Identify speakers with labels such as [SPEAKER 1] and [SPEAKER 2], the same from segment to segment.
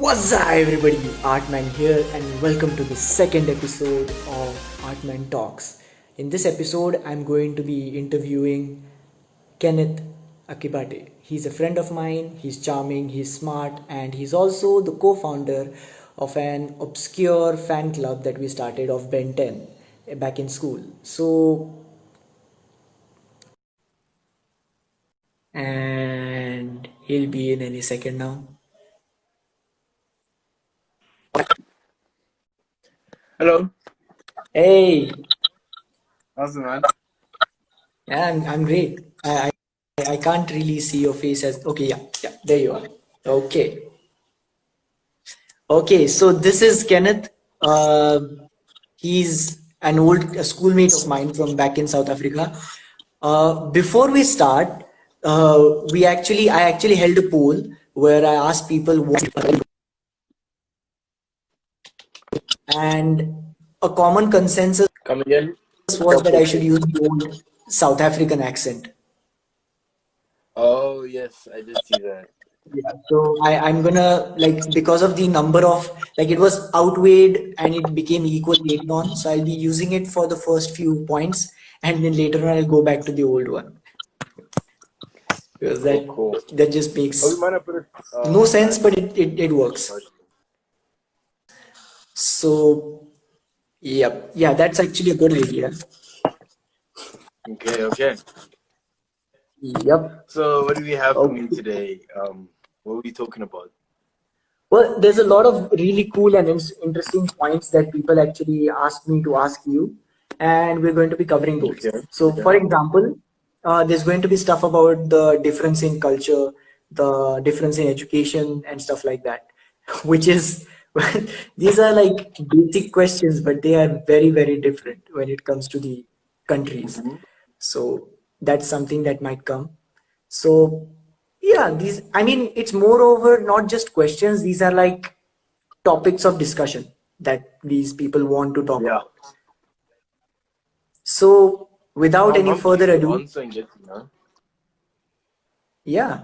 [SPEAKER 1] What's up, everybody? ARTman here, and welcome to the second episode of ARTman Talks. In this episode, I'm going to be interviewing Kenneth Akibate. He's a friend of mine, he's charming, he's smart, and he's also the co founder of an obscure fan club that we started of Ben 10 back in school. And he'll be in any second now.
[SPEAKER 2] Hello.
[SPEAKER 1] Hey,
[SPEAKER 2] How's it, man?
[SPEAKER 1] yeah, I'm great. I can't really see your face as okay, yeah, there you are. Okay, so this is Kenneth. He's an old schoolmate of mine from back in South Africa. Before we start, I actually held a poll where I asked people what, and a common consensus
[SPEAKER 2] Come again?
[SPEAKER 1] was that I should use the old South African accent.
[SPEAKER 2] Oh, yes, I did see that.
[SPEAKER 1] Yeah, so I'm gonna because of the number of it was outweighed and it became equal later on. So I'll be using it for the first few points and then later on I'll go back to the old one. Because
[SPEAKER 2] Cool.
[SPEAKER 1] that just makes
[SPEAKER 2] Oh, we might have put it.
[SPEAKER 1] no sense, but it works. So yeah, that's actually a good idea.
[SPEAKER 2] Okay.
[SPEAKER 1] Yep.
[SPEAKER 2] So, what do we have for me today? What are we talking about?
[SPEAKER 1] Well, there's a lot of really cool and interesting points that people actually asked me to ask you, and we're going to be covering those.
[SPEAKER 2] Okay.
[SPEAKER 1] So, for example, there's going to be stuff about the difference in culture, the difference in education, and stuff like that, which is these are like basic questions, but they are very, very different when it comes to the countries. So that's something that might come. So yeah, it's moreover not just questions, these are like topics of discussion that these people want to talk about. So without any further ado, yeah,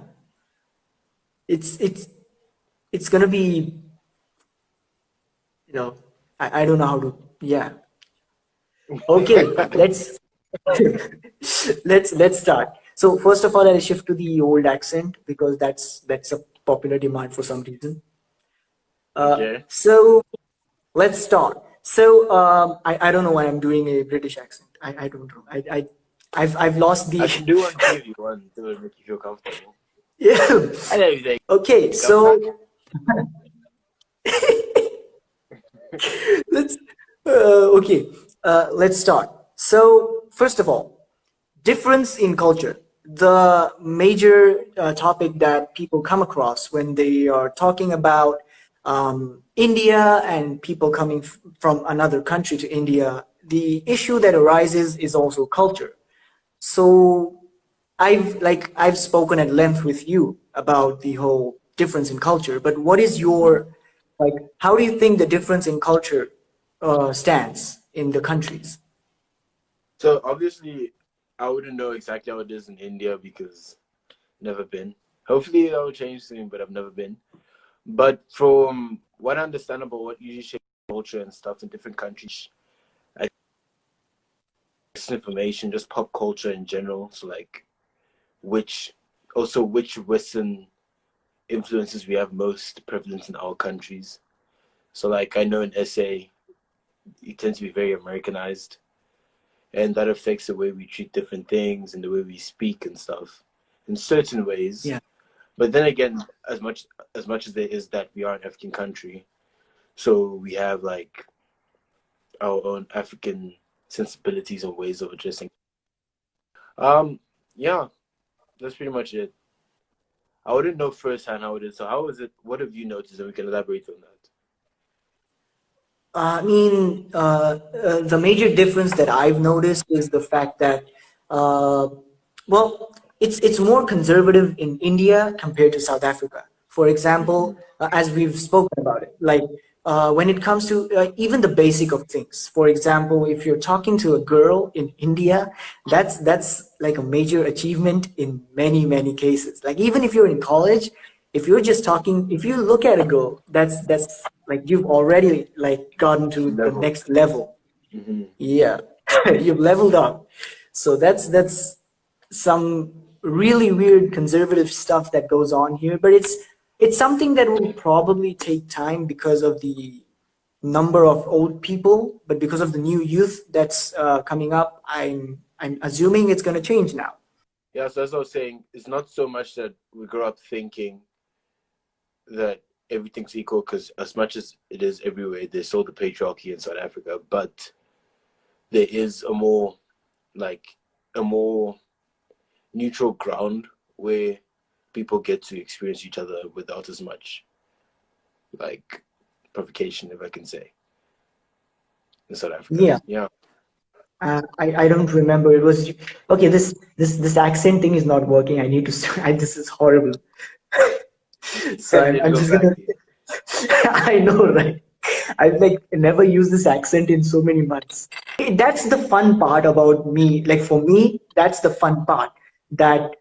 [SPEAKER 1] it's gonna be, I don't know how to, yeah. Okay, let's start. So first of all, I'll shift to the old accent because that's a popular demand for some reason. So let's start. So I don't know why I'm doing a British accent. I don't know. I've lost the.
[SPEAKER 2] I can do one if you want to make you feel comfortable.
[SPEAKER 1] Yeah.
[SPEAKER 2] I know you think.
[SPEAKER 1] Okay, so let's start. So first of all, difference in culture. The major topic that people come across when they are talking about India and people coming from another country to India, the issue that arises is also culture. So I've spoken at length with you about the whole difference in culture, but what is your how do you think the difference in culture stands in the countries?
[SPEAKER 2] So obviously, I wouldn't know exactly how it is in India because never been. Hopefully, that will change soon, but I've never been. But from what I understand about what usually shapes culture and stuff in different countries, I information, just pop culture in general. So like, which Western influences we have most prevalent in our countries. So like, I know in SA, it tends to be very Americanized. And that affects the way we treat different things and the way we speak and stuff in certain ways.
[SPEAKER 1] Yeah.
[SPEAKER 2] But then again, as much as there is that, we are an African country, so we have like our own African sensibilities and ways of addressing. Yeah, that's pretty much it. I wouldn't know firsthand how it is. So how is it? What have you noticed? And we can elaborate on that.
[SPEAKER 1] The major difference that I've noticed is the fact that, it's more conservative in India compared to South Africa. For example, as we've spoken about it, when it comes to even the basic of things. For example, if you're talking to a girl in India, that's like a major achievement in many cases. Like even if you're in college, If you're just talking, if you look at a girl, that's like you've already like gotten to the
[SPEAKER 2] Level.
[SPEAKER 1] next level.
[SPEAKER 2] Hmm.
[SPEAKER 1] Yeah, you've leveled up. So that's some really weird conservative stuff that goes on here, but it's something that will probably take time because of the number of old people, but because of the new youth that's coming up, I'm assuming it's going to change now.
[SPEAKER 2] Yeah, so as I was saying, it's not so much that we grow up thinking that everything's equal, because as much as it is everywhere, there's still the patriarchy in South Africa, but there is like a more neutral ground where people get to experience each other without as much like provocation, if I can say, in South Africa.
[SPEAKER 1] Yeah.
[SPEAKER 2] Yeah.
[SPEAKER 1] I don't remember. It was okay. This accent thing is not working. I need to. This is horrible. So
[SPEAKER 2] And then
[SPEAKER 1] I'm
[SPEAKER 2] go
[SPEAKER 1] just
[SPEAKER 2] back
[SPEAKER 1] gonna.
[SPEAKER 2] in.
[SPEAKER 1] I know, right? I've like never used this accent in so many months. That's the fun part about me. Like for me, that's the fun part that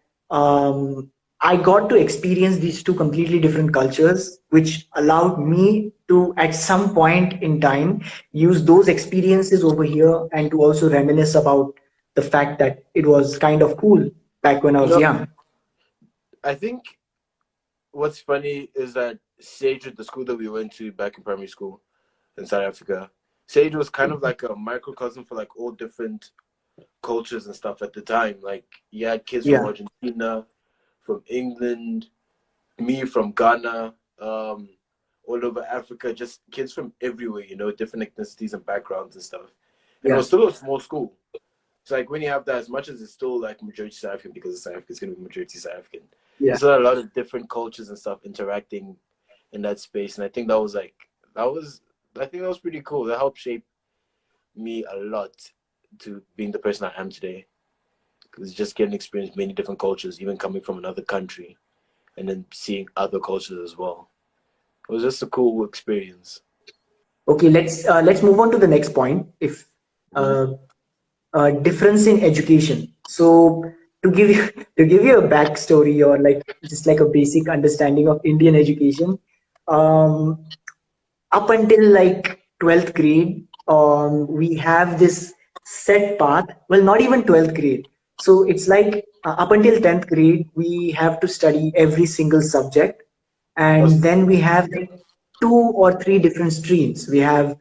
[SPEAKER 1] I got to experience these two completely different cultures, which allowed me to, at some point in time, use those experiences over here and to also reminisce about the fact that it was kind of cool back when I
[SPEAKER 2] You
[SPEAKER 1] was
[SPEAKER 2] know,
[SPEAKER 1] young.
[SPEAKER 2] I think what's funny is that Sage, at the school that we went to back in primary school in South Africa, Sage was kind of like a microcosm for like all different cultures and stuff at the time. Like you had kids from
[SPEAKER 1] Yeah,
[SPEAKER 2] Argentina, from England, me from Ghana, all over Africa, just kids from everywhere, different ethnicities and backgrounds and stuff. And it
[SPEAKER 1] yeah,
[SPEAKER 2] was still a small school. So like when you have that, as much as it's still like majority South African, because it's South Africa, it's gonna be majority South African.
[SPEAKER 1] yeah.
[SPEAKER 2] There's still a lot of different cultures and stuff interacting in that space. And I think I think that was pretty cool. That helped shape me a lot to being the person I am today. Because just getting to experience many different cultures, even coming from another country, and then seeing other cultures as well. It was just a cool experience.
[SPEAKER 1] Okay, let's move on to the next point. If
[SPEAKER 2] Mm-hmm.
[SPEAKER 1] uh, difference in education. So to give you to give you a backstory or like just like a basic understanding of Indian education, um, up until like 12th grade, we have this set path. Well, not even 12th grade. So it's like up until 10th grade, we have to study every single subject. And then we have like two or three different streams. We have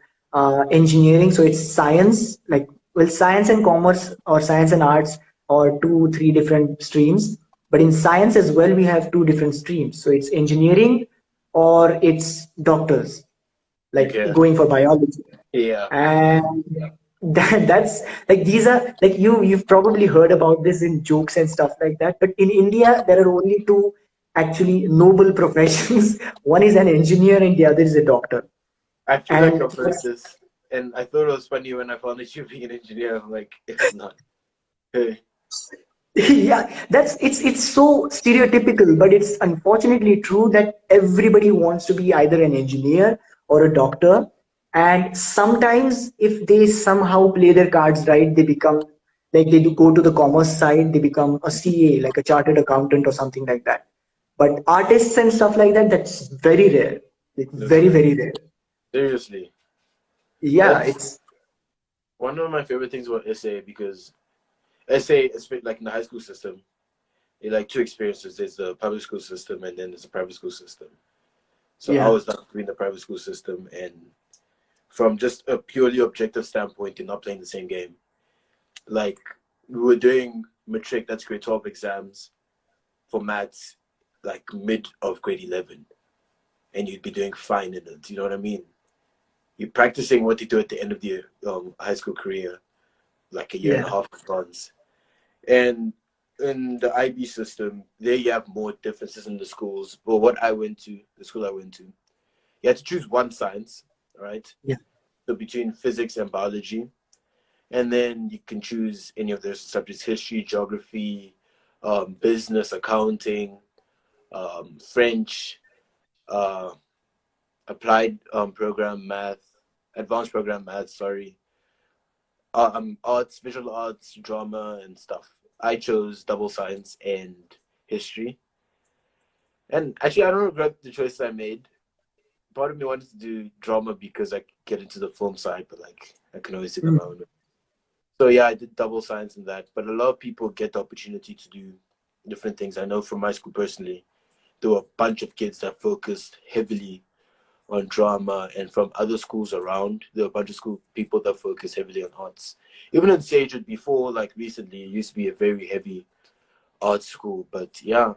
[SPEAKER 1] engineering, so it's science, like, well, science and commerce or science and arts, or two, three different streams. But in science as well, we have two different streams. So it's engineering or it's doctors, like
[SPEAKER 2] Okay.
[SPEAKER 1] going for biology.
[SPEAKER 2] Yeah.
[SPEAKER 1] And that's like, these are like, you've probably heard about this in jokes and stuff like that, but in India there are only two actually noble professions. One is an engineer and the other is a doctor.
[SPEAKER 2] I feel like
[SPEAKER 1] And
[SPEAKER 2] I've heard this, and I thought it was funny when I found out you being an engineer. I'm like, it's not. Hey.
[SPEAKER 1] yeah, that's it's so stereotypical, but it's unfortunately true that everybody wants to be either an engineer or a doctor. And sometimes if they somehow play their cards right, they become, like, they do go to the commerce side, they become a CA, like a chartered accountant or something like that. But artists and stuff like that, that's very rare, like very,
[SPEAKER 2] Listen,
[SPEAKER 1] very rare.
[SPEAKER 2] seriously,
[SPEAKER 1] Yeah,
[SPEAKER 2] that's
[SPEAKER 1] it's
[SPEAKER 2] one of my favorite things about SA, because SA, like in the high school system, it like two experiences. There's the public school system, and then there's the private school system. So I
[SPEAKER 1] yeah,
[SPEAKER 2] was stuck between the private school system, and from just a purely objective standpoint, you're not playing the same game. Like we were doing matric, that's grade 12 exams for maths, like mid of grade 11, and you'd be doing fine in it. You know what I mean? You're practicing what you do at the end of your high school career, like a year and a
[SPEAKER 1] yeah,
[SPEAKER 2] half advance. And in the IB system, there you have more differences in the schools. But what I went to, the school I went to, you had to choose one science, right?
[SPEAKER 1] yeah,
[SPEAKER 2] So between physics and biology. And then you can choose any of those subjects: history, geography, business, accounting, French, uh, applied program math, advanced program math, sorry, arts, visual arts, drama, and stuff. I chose double science and history. And actually, I don't regret the choice I made. Part of me wanted to do drama because I could get into the film side, but like I can always do that my
[SPEAKER 1] Mm.
[SPEAKER 2] own way. So yeah, I did double science in that. But a lot of people get the opportunity to do different things. I know from my school personally, there were a bunch of kids that focused heavily on drama, and from other schools around, there were a bunch of school people that focus heavily on arts. Even in Sage, before like recently, it used to be a very heavy art school. But yeah,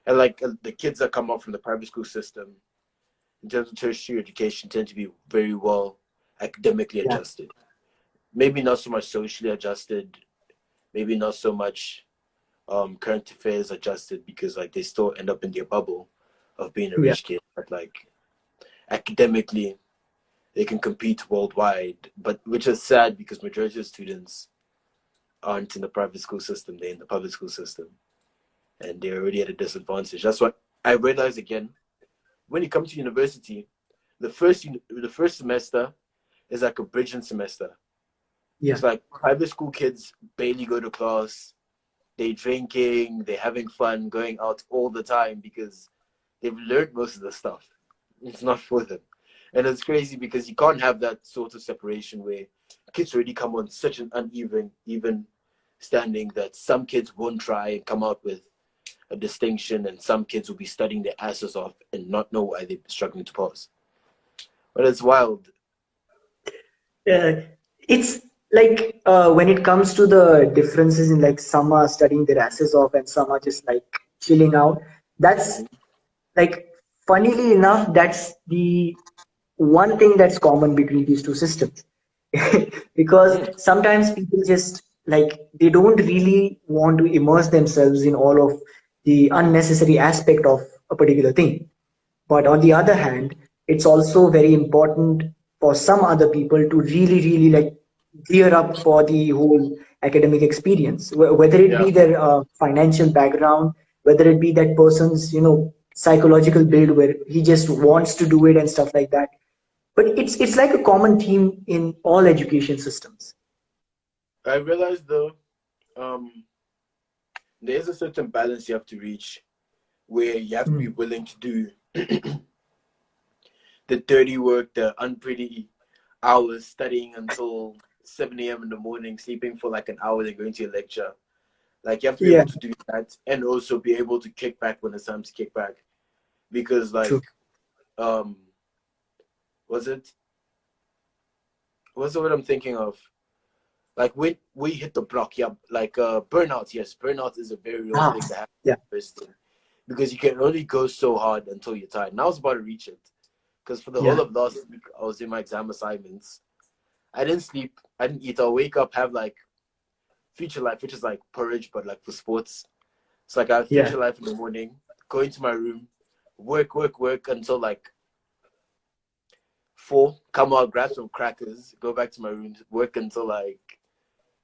[SPEAKER 2] and like the kids that come up from the private school system, in terms of tertiary education, tend to be very well academically
[SPEAKER 1] Yeah,
[SPEAKER 2] adjusted. Maybe not so much socially adjusted. Maybe not so much current affairs adjusted because like they still end up in their bubble of being a
[SPEAKER 1] yeah,
[SPEAKER 2] rich kid. But like academically, they can compete worldwide. But which is sad because majority of students aren't in the private school system; they're in the public school system, and they're already at a disadvantage. That's what I realized again when you come to university. The first semester is like a bridging semester.
[SPEAKER 1] yeah,
[SPEAKER 2] It's like private school kids barely go to class. They drinking, they having fun, going out all the time because they've learned most of the stuff. It's not for them. And it's crazy because you can't have that sort of separation where kids already come on such an uneven even standing that some kids won't try and come out with a distinction, and some kids will be studying their asses off and not know why they're struggling to pass. But it's wild.
[SPEAKER 1] uh, it's like when it comes to the differences in like some are studying their asses off and some are just like chilling out. That's
[SPEAKER 2] Mhm.
[SPEAKER 1] like funnily enough, that's the one thing that's common between these two systems. Because
[SPEAKER 2] Mhm.
[SPEAKER 1] sometimes people just like they don't really want to immerse themselves in all of the unnecessary aspect of a particular thing. But on the other hand, it's also very important for some other people to really, really like gear up for the whole academic experience, whether it
[SPEAKER 2] Yeah.
[SPEAKER 1] be their financial background, whether it be that person's, psychological build where he just wants to do it and stuff like that. But it's like a common theme in all education systems.
[SPEAKER 2] I realized though, um, there's a certain balance you have to reach where you have to be
[SPEAKER 1] Mm.
[SPEAKER 2] willing to do the dirty work, the unpretty hours, studying until 7 a.m. in the morning, sleeping for like an hour, then going to a lecture. Like you have to be
[SPEAKER 1] Yeah,
[SPEAKER 2] able to do that and also be able to kick back when it's time to kick back. Because like,
[SPEAKER 1] true.
[SPEAKER 2] um, was it? What's the word I'm thinking of? Like when we hit the block, yeah, like burnout. Yes, burnout is a very real
[SPEAKER 1] Ah,
[SPEAKER 2] thing that happens
[SPEAKER 1] yeah,
[SPEAKER 2] in university because you can only go so hard until you're tired. And I was about to reach it because for the whole
[SPEAKER 1] yeah,
[SPEAKER 2] of last week I was in my exam assignments. I didn't sleep. I didn't eat. I'll wake up, have like future life, which is like porridge, but like for sports. It's like I have
[SPEAKER 1] yeah.
[SPEAKER 2] future life in the morning, go into my room, work until like 4, come out, grab some crackers, go back to my room, work until like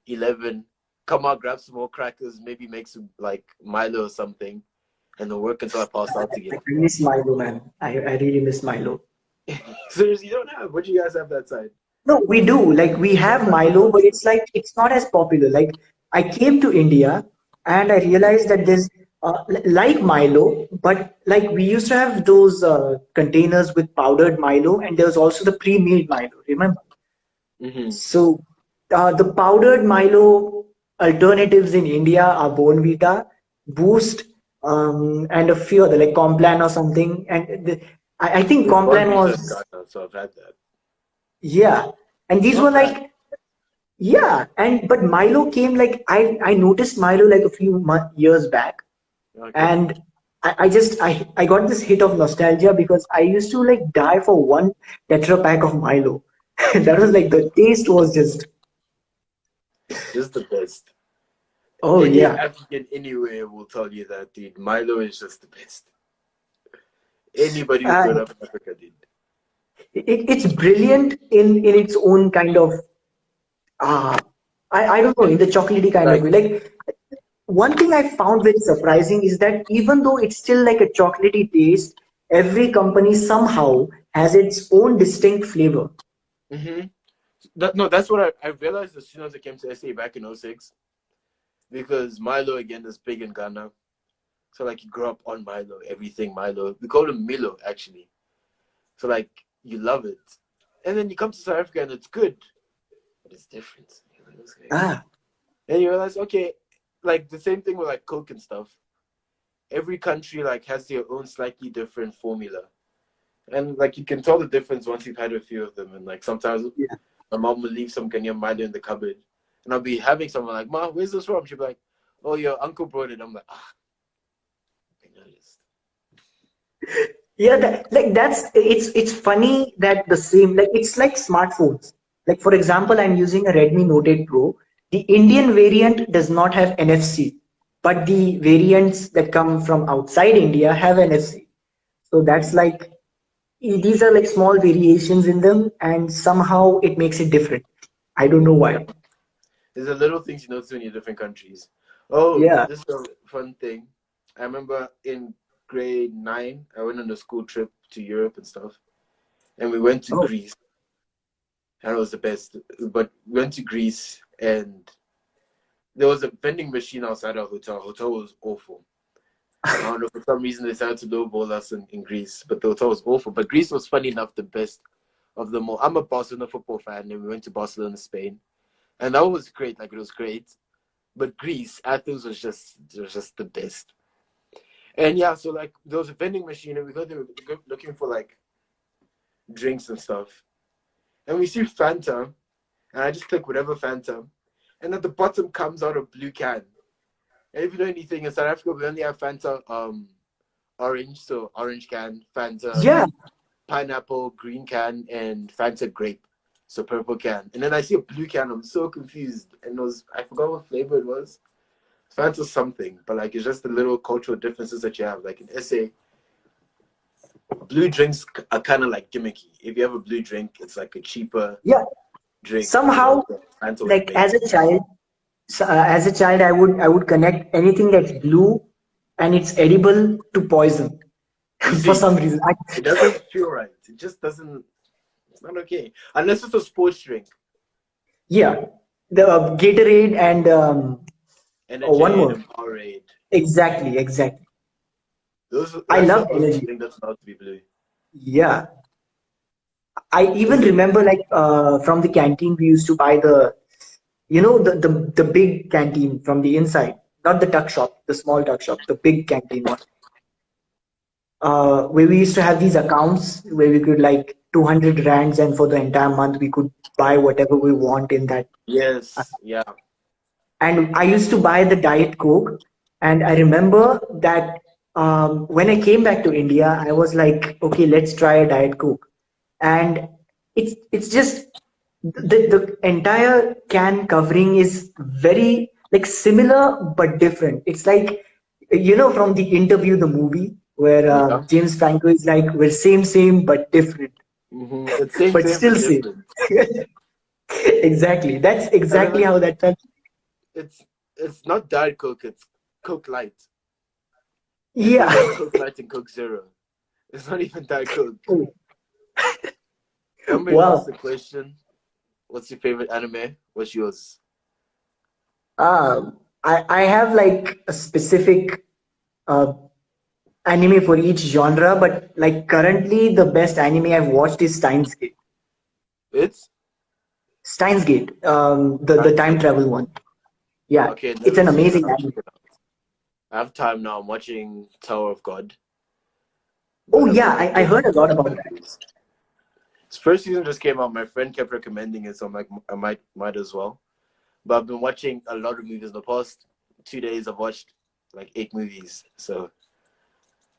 [SPEAKER 2] 11, come out, grab some more crackers, maybe make some like Milo or something, and then work until I pass out
[SPEAKER 1] I
[SPEAKER 2] again.
[SPEAKER 1] miss Milo, man. I really miss Milo.
[SPEAKER 2] Seriously, you don't have? What do you guys have that side?
[SPEAKER 1] No, we do. Like we have Milo, but it's like it's not as popular. Like I came to India and I realized that there's like Milo, but like we used to have those containers with powdered Milo, and there was also the pre-made Milo. Remember?
[SPEAKER 2] Mm-hmm.
[SPEAKER 1] So the powdered Milo alternatives in India are Bonvita, Boost, and a few other like Complan or something. And I think
[SPEAKER 2] There's one
[SPEAKER 1] Complan
[SPEAKER 2] visa in
[SPEAKER 1] was
[SPEAKER 2] Ghana, so I've had that.
[SPEAKER 1] yeah, and these were
[SPEAKER 2] Not bad.
[SPEAKER 1] like yeah, and but Milo came like I noticed Milo like a few years back,
[SPEAKER 2] Okay.
[SPEAKER 1] and I got this hit of nostalgia because I used to like die for one Tetra pack of Milo. That was like the taste was just
[SPEAKER 2] This is the best.
[SPEAKER 1] oh
[SPEAKER 2] Any
[SPEAKER 1] yeah.
[SPEAKER 2] African anywhere will tell you that, dude. Milo is just the best. Anybody who's grown
[SPEAKER 1] And
[SPEAKER 2] up in Africa did.
[SPEAKER 1] it's brilliant in its own kind of uh I don't know in the chocolatey kind of way.
[SPEAKER 2] Like,
[SPEAKER 1] Like one thing I found very surprising is that even though it's still like a chocolatey taste, every company somehow has its own distinct flavor.
[SPEAKER 2] mm-hmm. No, that's what I realized as soon as I came to SA back in '06, because Milo again is big in Ghana. So like you grow up on Milo, everything Milo. We call him Milo actually. So like you love it, and then you come to South Africa and it's good, but it's different. You're like, okay.
[SPEAKER 1] Ah,
[SPEAKER 2] And you realize, okay, like the same thing with like Coke and stuff. Every country like has their own slightly different formula, and like you can tell the difference once you've had a few of them. And like sometimes
[SPEAKER 1] yeah.
[SPEAKER 2] my mom will leave some Kenya Milo in the cupboard, and I'll be having someone like, "Ma, where's this from?" She'll be like, "Oh, your uncle brought it." I'm like, "Ah, I noticed."
[SPEAKER 1] Yeah, it's funny that the same, like it's like smartphones. Like for example, I'm using a Redmi Note 8 Pro. The Indian variant does not have NFC, but the variants that come from outside India have NFC. So that's like these are like small variations in them, and somehow it makes it different. I don't know
[SPEAKER 2] Yeah.
[SPEAKER 1] why.
[SPEAKER 2] There's the little things you notice when you're in different countries. Oh,
[SPEAKER 1] Yeah.
[SPEAKER 2] this is a fun thing. I remember in grade 9, I went on a school trip to Europe and stuff, and we went to
[SPEAKER 1] Oh,
[SPEAKER 2] Greece, and it was the best. But we went to Greece, and there was a vending machine outside our hotel. Our hotel was awful. I don't know, for some reason they decided to lowball us in Greece, but the hotel was awful. But Greece was funny enough the best of them all. I'm a Barcelona football fan, and we went to Barcelona, Spain, and that was great. Like it was great. But Greece, Athens was just the best. And yeah, so like there was a vending machine, and we go there looking for like drinks and stuff, and we see Fanta, and I just click whatever Fanta, and at the bottom comes out a blue can. And if you know anything, in South Africa we only have Fanta orange, so orange can, Fanta
[SPEAKER 1] yeah.
[SPEAKER 2] pineapple, green can, and Fanta grape, so purple can. And then I see a blue can, I'm so confused, and it was I forgot what flavor it was. Fanta something, but like it's just the little cultural differences that you have. Like in SA, blue drinks are kind of like gimmicky. If you have a blue drink, it's like a cheaper
[SPEAKER 1] Yeah.
[SPEAKER 2] drink, you know.
[SPEAKER 1] Somehow,
[SPEAKER 2] So Fanta was
[SPEAKER 1] like
[SPEAKER 2] amazing.
[SPEAKER 1] as a child, I would connect anything that's blue and it's edible to poison
[SPEAKER 2] You
[SPEAKER 1] for
[SPEAKER 2] see,
[SPEAKER 1] some reason.
[SPEAKER 2] it doesn't feel right. It just doesn't. It's not okay unless it's a sports drink,
[SPEAKER 1] Yeah, the Gatorade and one
[SPEAKER 2] Energy
[SPEAKER 1] more.
[SPEAKER 2] and Powerade.
[SPEAKER 1] Exactly, exactly.
[SPEAKER 2] Those
[SPEAKER 1] I
[SPEAKER 2] that's the
[SPEAKER 1] love
[SPEAKER 2] only
[SPEAKER 1] energy.
[SPEAKER 2] thing that's allowed to be blue.
[SPEAKER 1] Yeah, I even
[SPEAKER 2] Is it?
[SPEAKER 1] remember like from the canteen we used to buy the big canteen from the inside, not the tuck shop, the small tuck shop, the big canteen one. Where we used to have these accounts where we could like 200 rands, and for the entire month we could buy whatever we want in that.
[SPEAKER 2] Yes. Yeah.
[SPEAKER 1] And I used to buy the Diet Coke. And I remember that when I came back to India, I was like, okay, let's try a Diet Coke. And it's just the entire can covering is very like similar but different. It's like from the interview, the movie where
[SPEAKER 2] Yeah.
[SPEAKER 1] James Franco is like, we're same but different,
[SPEAKER 2] It's same,
[SPEAKER 1] but
[SPEAKER 2] same,
[SPEAKER 1] still
[SPEAKER 2] but
[SPEAKER 1] same.
[SPEAKER 2] different.
[SPEAKER 1] Exactly. That's
[SPEAKER 2] And then
[SPEAKER 1] exactly
[SPEAKER 2] like
[SPEAKER 1] how that felt.
[SPEAKER 2] it's it's not Diet Coke. It's Coke Light. And so
[SPEAKER 1] Yeah.
[SPEAKER 2] we have Coke Light and Coke Zero. It's not even Diet Coke. Somebody asked
[SPEAKER 1] Wow.
[SPEAKER 2] the question, "What's your favorite anime?" What's yours?
[SPEAKER 1] I have like a specific uh, anime for each genre, but like currently the best anime I've watched is Steins Gate.
[SPEAKER 2] It's
[SPEAKER 1] Steins Gate, the
[SPEAKER 2] Steins
[SPEAKER 1] time
[SPEAKER 2] Gate.
[SPEAKER 1] travel one. Yeah,
[SPEAKER 2] Okay,
[SPEAKER 1] it's
[SPEAKER 2] never
[SPEAKER 1] an
[SPEAKER 2] seen that.
[SPEAKER 1] amazing
[SPEAKER 2] I'll check
[SPEAKER 1] anime.
[SPEAKER 2] it out. I have time now. I'm watching Tower of God,
[SPEAKER 1] Oh
[SPEAKER 2] but I've
[SPEAKER 1] yeah,
[SPEAKER 2] been like
[SPEAKER 1] I
[SPEAKER 2] getting
[SPEAKER 1] heard a
[SPEAKER 2] into
[SPEAKER 1] lot
[SPEAKER 2] other
[SPEAKER 1] about that.
[SPEAKER 2] animes. This first season just came out. My friend kept recommending it, so I'm like, I might as well. But I've been watching a lot of movies. The past 2 days, I've watched like 8 movies. So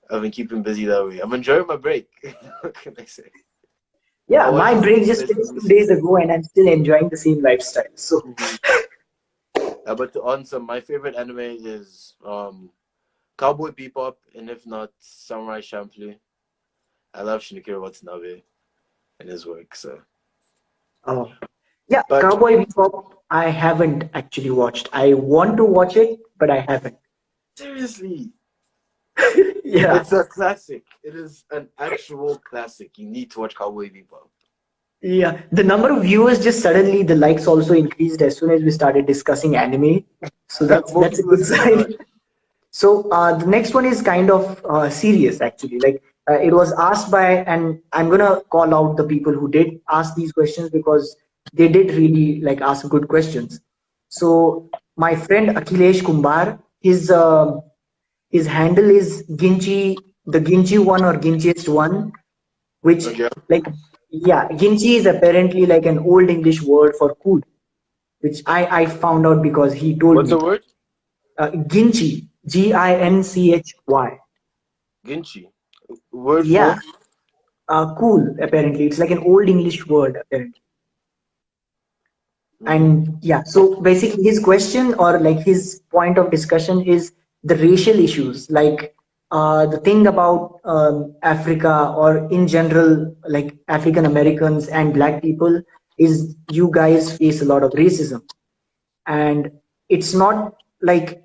[SPEAKER 2] I've been keeping busy that way. I'm enjoying my break. What can I say? I
[SPEAKER 1] Yeah,
[SPEAKER 2] watched
[SPEAKER 1] my
[SPEAKER 2] the
[SPEAKER 1] break
[SPEAKER 2] second
[SPEAKER 1] just
[SPEAKER 2] best
[SPEAKER 1] finished
[SPEAKER 2] movie.
[SPEAKER 1] 2 days ago, and I'm still enjoying the same lifestyle. So
[SPEAKER 2] Mm-hmm. But to answer, my favorite anime is Cowboy Bebop, and if not, Samurai Champloo. I love Shinichiro Watanabe and his work. So,
[SPEAKER 1] oh yeah,
[SPEAKER 2] but
[SPEAKER 1] Cowboy Bebop. I haven't actually watched. I want to watch it, but I haven't.
[SPEAKER 2] seriously,
[SPEAKER 1] Yeah.
[SPEAKER 2] it's a classic. It is an actual classic. You need to watch Cowboy Bebop.
[SPEAKER 1] Yeah, the number of viewers just suddenly the likes also increased as soon as we started discussing anime. So that's
[SPEAKER 2] More
[SPEAKER 1] that's a
[SPEAKER 2] people are
[SPEAKER 1] good
[SPEAKER 2] seeing it
[SPEAKER 1] sign.
[SPEAKER 2] on.
[SPEAKER 1] So the next one is kind of serious actually. Like it was asked by, and I'm gonna call out the people who did ask these questions because they did really like ask good questions. So my friend Akhilesh Kumbar, his handle is Ginchi, the Ginchi one or Ginchiest one, which
[SPEAKER 2] Okay.
[SPEAKER 1] like yeah, Ginchi is apparently like an old English word for cool, which I found out because he told
[SPEAKER 2] What's the
[SPEAKER 1] me.
[SPEAKER 2] word?
[SPEAKER 1] Ginchi, Ginchy.
[SPEAKER 2] Ginchi. Word
[SPEAKER 1] Yeah,
[SPEAKER 2] for?
[SPEAKER 1] cool. Apparently, it's like an old English word. Apparently,
[SPEAKER 2] Mm-hmm.
[SPEAKER 1] and yeah. So basically, his question or like his point of discussion is the racial issues, like the thing about Africa or in general, like African Americans and Black people, is you guys face a lot of racism, and it's not like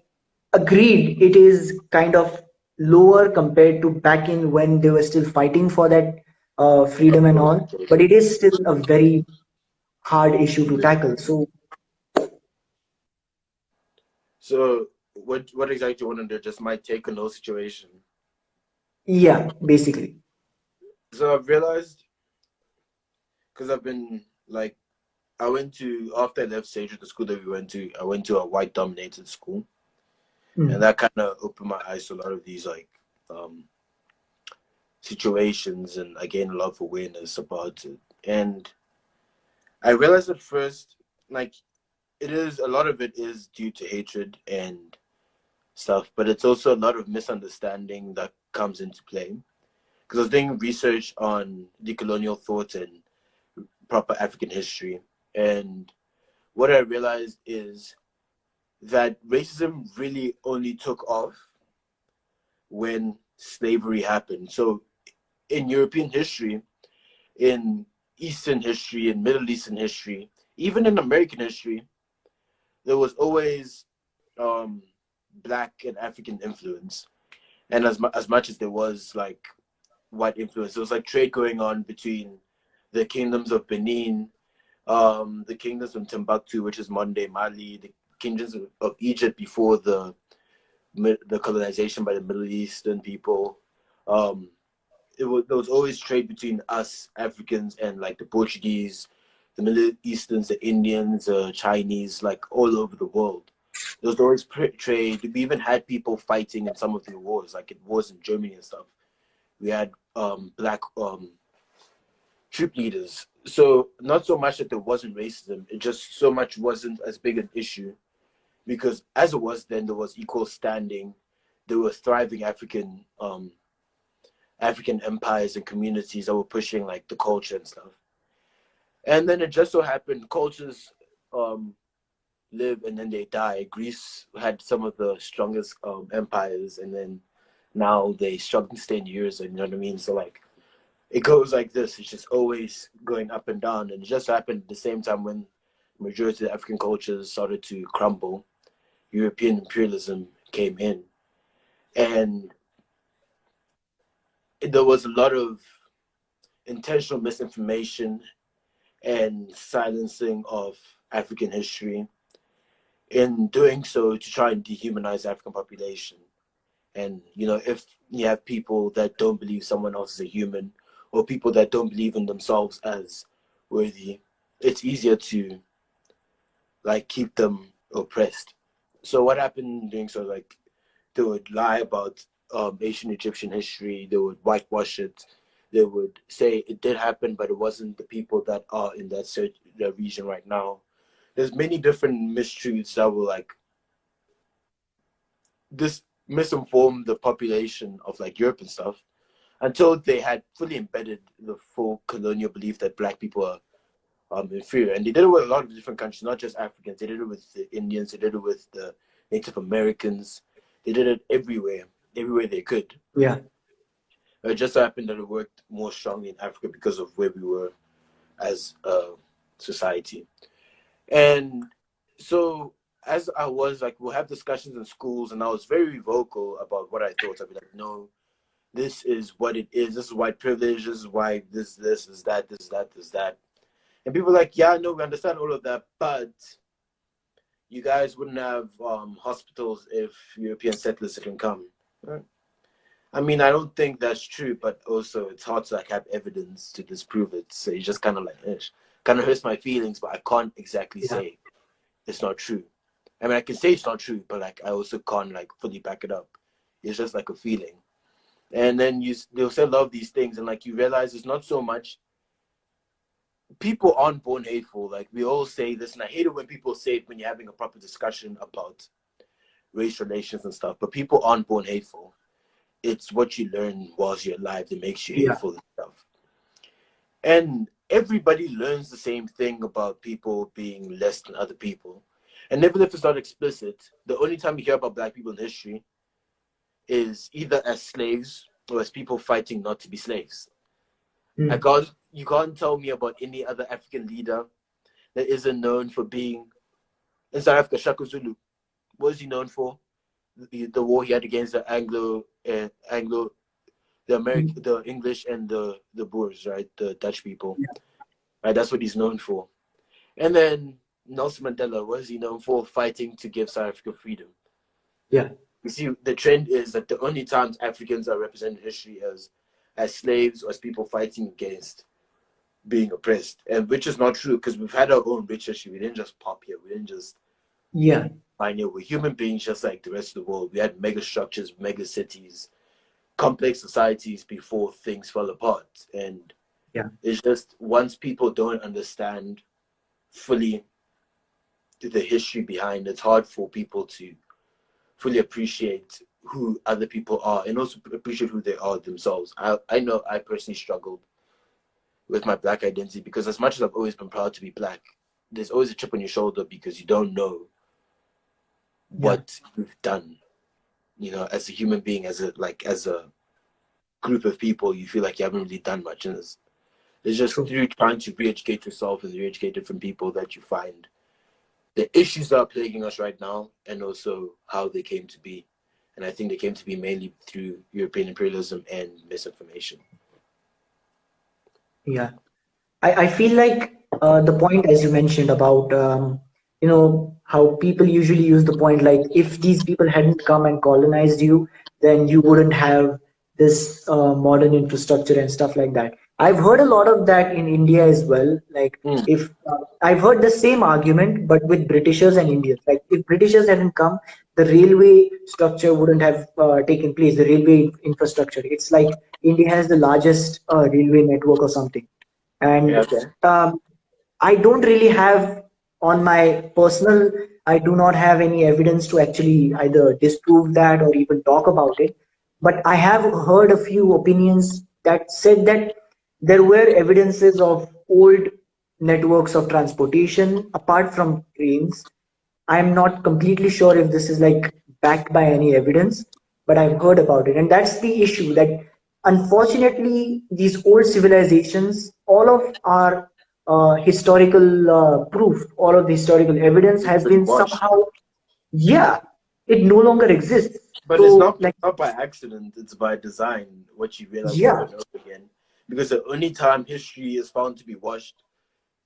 [SPEAKER 1] agreed, it is kind of lower compared to back in when they were still fighting for that
[SPEAKER 2] Of
[SPEAKER 1] freedom and
[SPEAKER 2] course,
[SPEAKER 1] all,
[SPEAKER 2] of course.
[SPEAKER 1] but it is still a very hard issue to tackle. So
[SPEAKER 2] So, what exactly you want to do? Just my take on the whole situation.
[SPEAKER 1] yeah, basically.
[SPEAKER 2] So I've realized because I've been like I went to after I left Sage, the school that we went to. I went to a white dominated school, and
[SPEAKER 1] Mm.
[SPEAKER 2] that kind of opened my eyes to a lot of these like um, situations, and I gained a lot of awareness about it. And I realized at first, like it is a lot of it is due to hatred and stuff, but it's also a lot of misunderstanding that comes into play. Because I was doing research on decolonial thought and proper African history, and what I realized is that racism really only took off when slavery happened. So in European history, in Eastern history, in Middle Eastern history, even in American history, there was always um, Black and African influence. And as much as there was like white influence, there was like trade going on between the kingdoms of Benin, the kingdoms of Timbuktu, which is modern day Mali, the kingdoms of Egypt before the colonization by the Middle Eastern people. Um, there was always trade between us Africans and like the Portuguese, the Middle Easterns, the Indians, Chinese, like all over the world. There was always trade. We even had people fighting in some of the wars, like in wars in Germany and stuff. We had black troop leaders. So not so much that there wasn't racism, it just so much wasn't as big an issue because as it was then, there was equal standing. There were thriving African empires and communities that were pushing like the culture and stuff. And then it just so happened cultures um, live and then they die. Greece had some of the strongest empires, and then now they struggle to stay in years. And you know what I mean? So like it goes like this. It's just always going up and down. And it just happened at the same time when the majority of the African cultures started to crumble. European imperialism came in, and there was a lot of intentional misinformation and silencing of African history. In doing so, to try and dehumanize the African population. And you know, if you have people that don't believe someone else is a human, or people that don't believe in themselves as worthy, it's easier to like keep them oppressed. So what happened in doing so, like they would lie about ancient Egyptian history, they would whitewash it, they would say it did happen, but it wasn't the people that are in that region right now. There's many different mistruths that were like this misinformed the population of like Europe and stuff until they had fully embedded the full colonial belief that black people are inferior. And they did it with a lot of different countries, not just Africans. They did it with the Indians, they did it with the Native Americans. They did it everywhere they could.
[SPEAKER 1] Yeah.
[SPEAKER 2] It just so happened that it worked more strongly in Africa because of where we were as a society. And so as I was like, we'll have discussions in schools, and I was very vocal about what I thought. I'd be like, no, this is what it is. This is white privilege. This is why this is that, this is that, this is that. And people are like, yeah, no, we understand all of that, but you guys wouldn't have hospitals if European settlers didn't come. Right? I mean, I don't think that's true, but also it's hard to like have evidence to disprove it. So it's just kind of like, kind of hurts my feelings, but I can't exactly
[SPEAKER 1] Yeah.
[SPEAKER 2] say it's not true. I mean, I can say it's not true, but like I also can't like fully back it up. It's just like a feeling. And then they'll say a lot of these things, and like you realize it's not so much. People aren't born hateful. Like we all say this, and I hate it when people say it when you're having a proper discussion about race relations and stuff. But people aren't born hateful. It's what you learn whilst you're alive that makes you
[SPEAKER 1] Yeah.
[SPEAKER 2] hateful and stuff. And everybody learns the same thing about people being less than other people. And even if it's not explicit, the only time you hear about black people in history is either as slaves or as people fighting not to be slaves. You can't tell me about any other African leader that isn't known for being in South Africa. Shaka Zulu, what is he known for? The war he had against the the English and the Boers, right? The Dutch people,
[SPEAKER 1] Yeah.
[SPEAKER 2] right? That's what he's known for. And then Nelson Mandela, what is he known for? Fighting to give South Africa freedom.
[SPEAKER 1] Yeah.
[SPEAKER 2] You see, the trend is that the only times Africans are represented in history as slaves or as people fighting against being oppressed, and which is not true because we've had our own rich history. We didn't just pop here. We didn't just
[SPEAKER 1] Yeah.
[SPEAKER 2] pioneer. We're human beings just like the rest of the world. We had mega structures, mega cities, complex societies before things fell apart. And
[SPEAKER 1] Yeah.
[SPEAKER 2] it's just once people don't understand fully the history behind, it's hard for people to fully appreciate who other people are and also appreciate who they are themselves. I know I personally struggled with my black identity because as much as I've always been proud to be black, there's always a chip on your shoulder because you don't know
[SPEAKER 1] Yeah.
[SPEAKER 2] what you've done. You know, as a human being, as a group of people, you feel like you haven't really done much. And it's just
[SPEAKER 1] True.
[SPEAKER 2] through trying to re-educate yourself and re-educate different people that you find the issues that are plaguing us right now and also how they came to be. And I think they came to be mainly through European imperialism and misinformation.
[SPEAKER 1] Yeah. I feel like the point, as you mentioned, about how people usually use the point like if these people hadn't come and colonized you, then you wouldn't have this modern infrastructure and stuff like that. I've heard a lot of that in India as well. Like
[SPEAKER 2] Mm,
[SPEAKER 1] if I've heard the same argument, but with Britishers and Indians. Like if Britishers hadn't come, the railway structure wouldn't have taken place. The railway infrastructure. It's like India has the largest railway network or something,
[SPEAKER 2] yeah,
[SPEAKER 1] and
[SPEAKER 2] okay.
[SPEAKER 1] um, I don't really have on my personal, I do not have any evidence to actually either disprove that or even talk about it. But I have heard a few opinions that said that there were evidences of old networks of transportation apart from trains. I'm not completely sure if this is like backed by any evidence, but I've heard about it. And that's the issue that unfortunately these old civilizations, all of our historical proof, all of the historical evidence
[SPEAKER 2] It's
[SPEAKER 1] has
[SPEAKER 2] been
[SPEAKER 1] been
[SPEAKER 2] washed.
[SPEAKER 1] somehow, yeah, it no longer exists.
[SPEAKER 2] But
[SPEAKER 1] So like,
[SPEAKER 2] it's not by accident, it's by design, what you realize over
[SPEAKER 1] yeah,
[SPEAKER 2] and over again. Because the only time history is found to be washed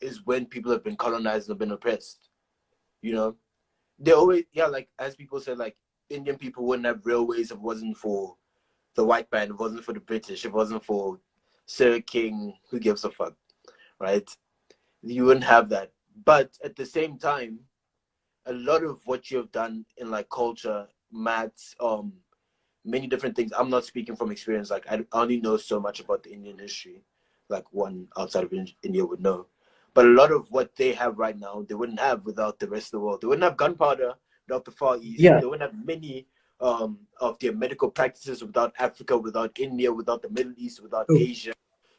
[SPEAKER 2] is when people have been colonized and been oppressed. You know? They always, yeah, like as people said, like Indian people wouldn't have railways if it wasn't for the white man, if it wasn't for the British, if it wasn't for Sir King, who gives a fuck, right? You wouldn't have that. But at the same time, a lot of what you have done in like culture, maths, many different things. I'm not speaking from experience. Like I only know so much about the Indian history, like one outside of India would know. But a lot of what they have right now, they wouldn't have without the rest of the world. They wouldn't have gunpowder without the Far East.
[SPEAKER 1] yeah,
[SPEAKER 2] They wouldn't have many of their medical practices without Africa, without India, without the Middle East, without
[SPEAKER 1] true,
[SPEAKER 2] Asia,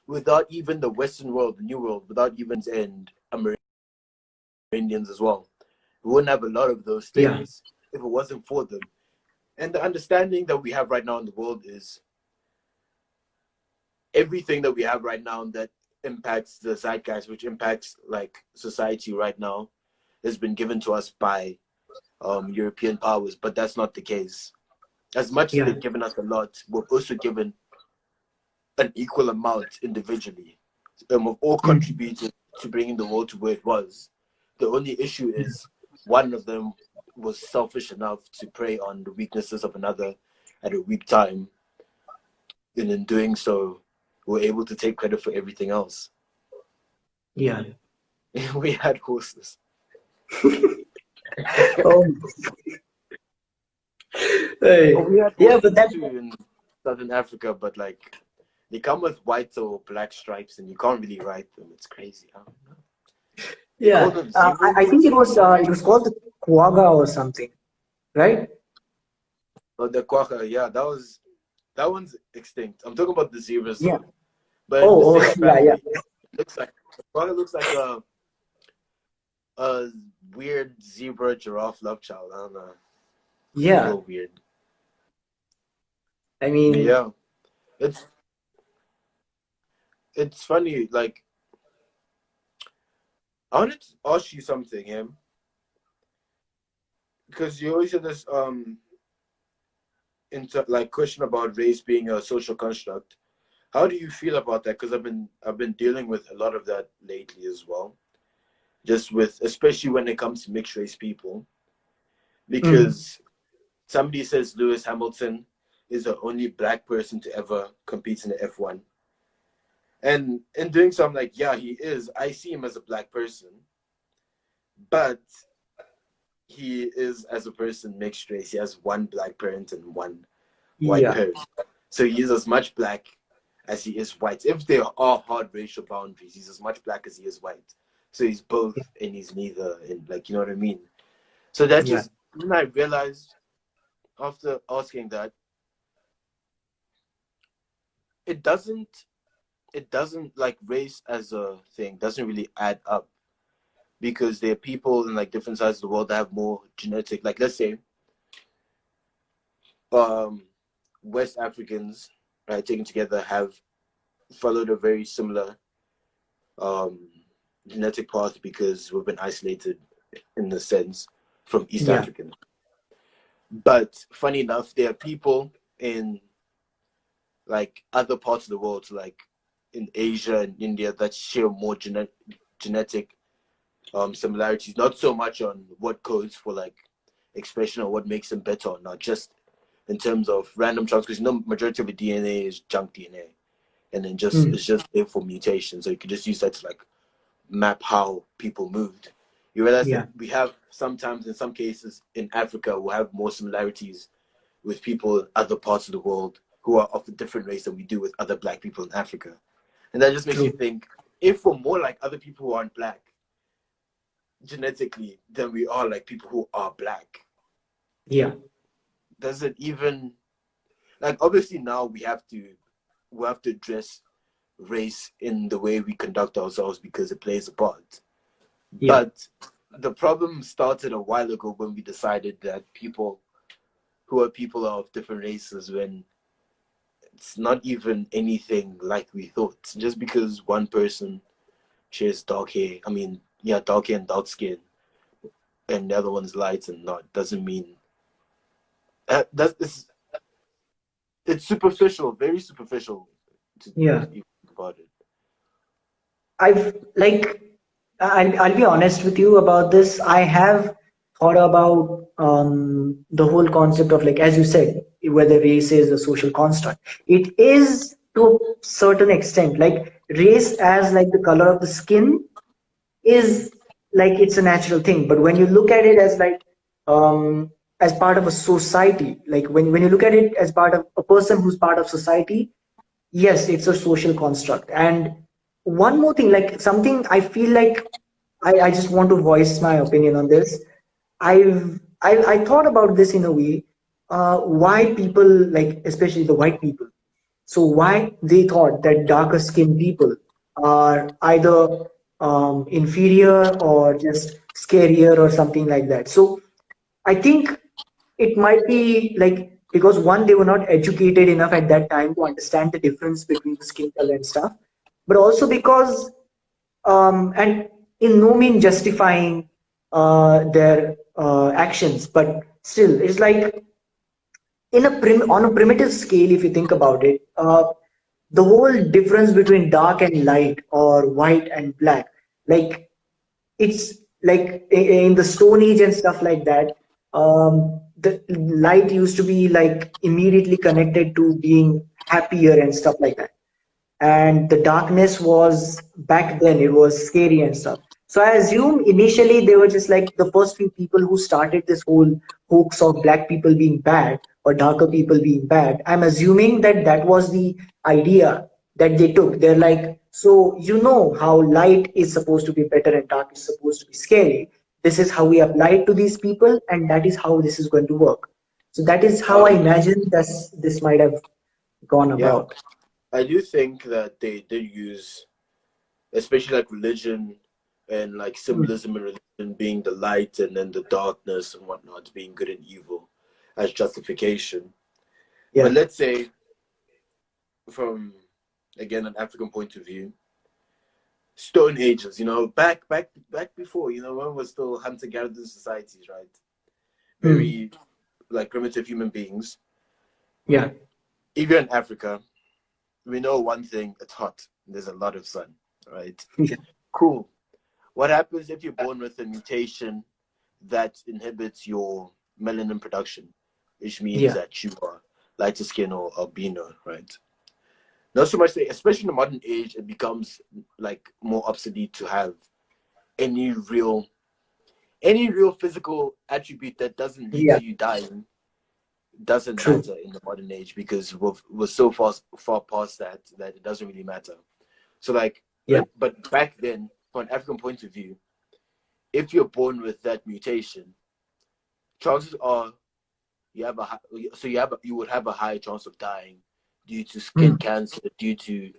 [SPEAKER 2] without even the Western world, the New World, without even and Americans as well. We wouldn't have a lot of those
[SPEAKER 1] yeah,
[SPEAKER 2] things if it wasn't for them. And the understanding that we have right now in the world is everything that we have right now that impacts the zeitgeist, which impacts like society right now, has been given to us by European powers. But that's not the case. As much as
[SPEAKER 1] yeah,
[SPEAKER 2] they've given us a lot, we've also given an equal amount individually. We've all
[SPEAKER 1] mm,
[SPEAKER 2] contributed to bringing the world to where it was. The only issue is one of them was selfish enough to prey on the weaknesses of another at a weak time, and in doing so, we're able to take credit for everything else.
[SPEAKER 1] Yeah.
[SPEAKER 2] We had horses.
[SPEAKER 1] Oh, hey.
[SPEAKER 2] We had
[SPEAKER 1] Yeah, but
[SPEAKER 2] horses
[SPEAKER 1] that,
[SPEAKER 2] too in Southern Africa, but like they come with white or black stripes, and you can't really ride them. It's crazy. I don't know. They call
[SPEAKER 1] yeah,
[SPEAKER 2] them zebras
[SPEAKER 1] I
[SPEAKER 2] or
[SPEAKER 1] think
[SPEAKER 2] something.
[SPEAKER 1] it was called the quagga or something, right?
[SPEAKER 2] Oh, the quagga, yeah, that one's extinct. I'm talking about the zebras
[SPEAKER 1] Yeah.
[SPEAKER 2] though, but in the
[SPEAKER 1] Oh,
[SPEAKER 2] same
[SPEAKER 1] yeah, yeah,
[SPEAKER 2] family. It looks like the quagga looks like a weird zebra giraffe love child. I don't know. It's a
[SPEAKER 1] yeah.
[SPEAKER 2] little weird.
[SPEAKER 1] I mean,
[SPEAKER 2] Yeah, it's it's funny. Like I wanted to ask you something, him, because you always had this like question about race being a social construct. How do you feel about that? Because I've been dealing with a lot of that lately as well. Just with especially when it comes to mixed race people,
[SPEAKER 1] mm,
[SPEAKER 2] because somebody says Lewis Hamilton is the only black person to ever compete in the F1. And in doing so, I'm like, yeah, he is. I see him as a black person, but he is as a person mixed race. He has one black parent and one white
[SPEAKER 1] yeah,
[SPEAKER 2] parent. So he is as much black as he is white. If there are hard racial boundaries, he's as much black as he is white. So he's both and he's neither, and like, you know what I mean? So that
[SPEAKER 1] yeah,
[SPEAKER 2] just, then I realized after asking that, it doesn't, like race as a thing doesn't really add up, because there are people in like different sides of the world that have more genetic, like let's say, um, West Africans, right, taken together have followed a very similar um, genetic path because we've been isolated in a sense from East
[SPEAKER 1] yeah,
[SPEAKER 2] Africans. But funny enough, there are people in like other parts of the world, like in Asia and India, that share more genetic similarities. Not so much on what codes for like expression or what makes them better or not, just in terms of random chance. Because majority of the DNA is junk DNA, and then just
[SPEAKER 1] mm,
[SPEAKER 2] it's just there for mutation. So you can just use that to like map how people moved. You realize that
[SPEAKER 1] yeah,
[SPEAKER 2] we have sometimes, in some cases, in Africa, we'll have more similarities with people in other parts of the world who are of a different race than we do with other black people in Africa. And that just makes you
[SPEAKER 1] true.
[SPEAKER 2] think, if we're more like other people who aren't black genetically than we are like people who are black,
[SPEAKER 1] Yeah,
[SPEAKER 2] does it even, like, obviously now we have to address race in the way we conduct ourselves because it plays a part.
[SPEAKER 1] yeah,
[SPEAKER 2] But the problem started a while ago when we decided that people who are people of different races, when it's not even anything like we thought. Just because one person shares dark hair, I mean, yeah, dark hair and dark skin, and the other one's light and not, doesn't mean that's it's superficial, very superficial to
[SPEAKER 1] yeah.
[SPEAKER 2] even think about it.
[SPEAKER 1] I've like I'll be honest with you about this. I have thought about the whole concept of, like, as you said, whether race is a social construct. It is to a certain extent. Like race as like the color of the skin is like it's a natural thing. But when you look at it as like as part of a society, like when you look at it as part of a person who's part of society, yes, it's a social construct. And one more thing, like something I feel like I just want to voice my opinion on this. I thought about this in a way, why people, like especially the white people, so why they thought that darker skinned people are either inferior or just scarier or something like that. So I think it might be like because one, they were not educated enough at that time to understand the difference between the skin color and stuff, but also because and in no mean justifying their actions, but still, it's like on a primitive scale, if you think about it, the whole difference between dark and light or white and black, like it's like in the Stone Age and stuff like that, the light used to be like immediately connected to being happier and stuff like that. And the darkness was back then, it was scary and stuff. So I assume initially they were just like the first few people who started this whole hoax of black people being bad or darker people being bad. I'm assuming that that was the idea that they took. They're like, so you know how light is supposed to be better and dark is supposed to be scary. This is how we apply it to these people, and that is how this is going to work. So that is how I
[SPEAKER 2] Um,
[SPEAKER 1] imagine this might have gone
[SPEAKER 2] yeah,
[SPEAKER 1] about.
[SPEAKER 2] I do think that they did use, especially like religion and like
[SPEAKER 1] Hmm.
[SPEAKER 2] symbolism and religion being the light and then the darkness and whatnot being good and evil as justification. But
[SPEAKER 1] Yeah.
[SPEAKER 2] let's say from again an African point of view, Stone Ages, back before, when we're still hunter gatherer societies, right?
[SPEAKER 1] Hmm.
[SPEAKER 2] Very like primitive human beings.
[SPEAKER 1] Yeah.
[SPEAKER 2] If you're in Africa, we know one thing: it's hot. There's a lot of sun, right?
[SPEAKER 1] Yeah.
[SPEAKER 2] Cool. What happens if you're born with a mutation that inhibits your melanin production, which means
[SPEAKER 1] Yeah.
[SPEAKER 2] that you are lighter skin or albino, right? Not so much, especially in the modern age, it becomes like more obsolete to have any real physical attribute that doesn't lead
[SPEAKER 1] Yeah.
[SPEAKER 2] to you dying doesn't
[SPEAKER 1] True.
[SPEAKER 2] matter in the modern age because we're so far past that it doesn't really matter. So like,
[SPEAKER 1] Yeah.
[SPEAKER 2] but back then, from an African point of view, if you're born with that mutation, chances are you have a so you would have a higher chance of dying due to skin
[SPEAKER 1] Hmm.
[SPEAKER 2] cancer, due to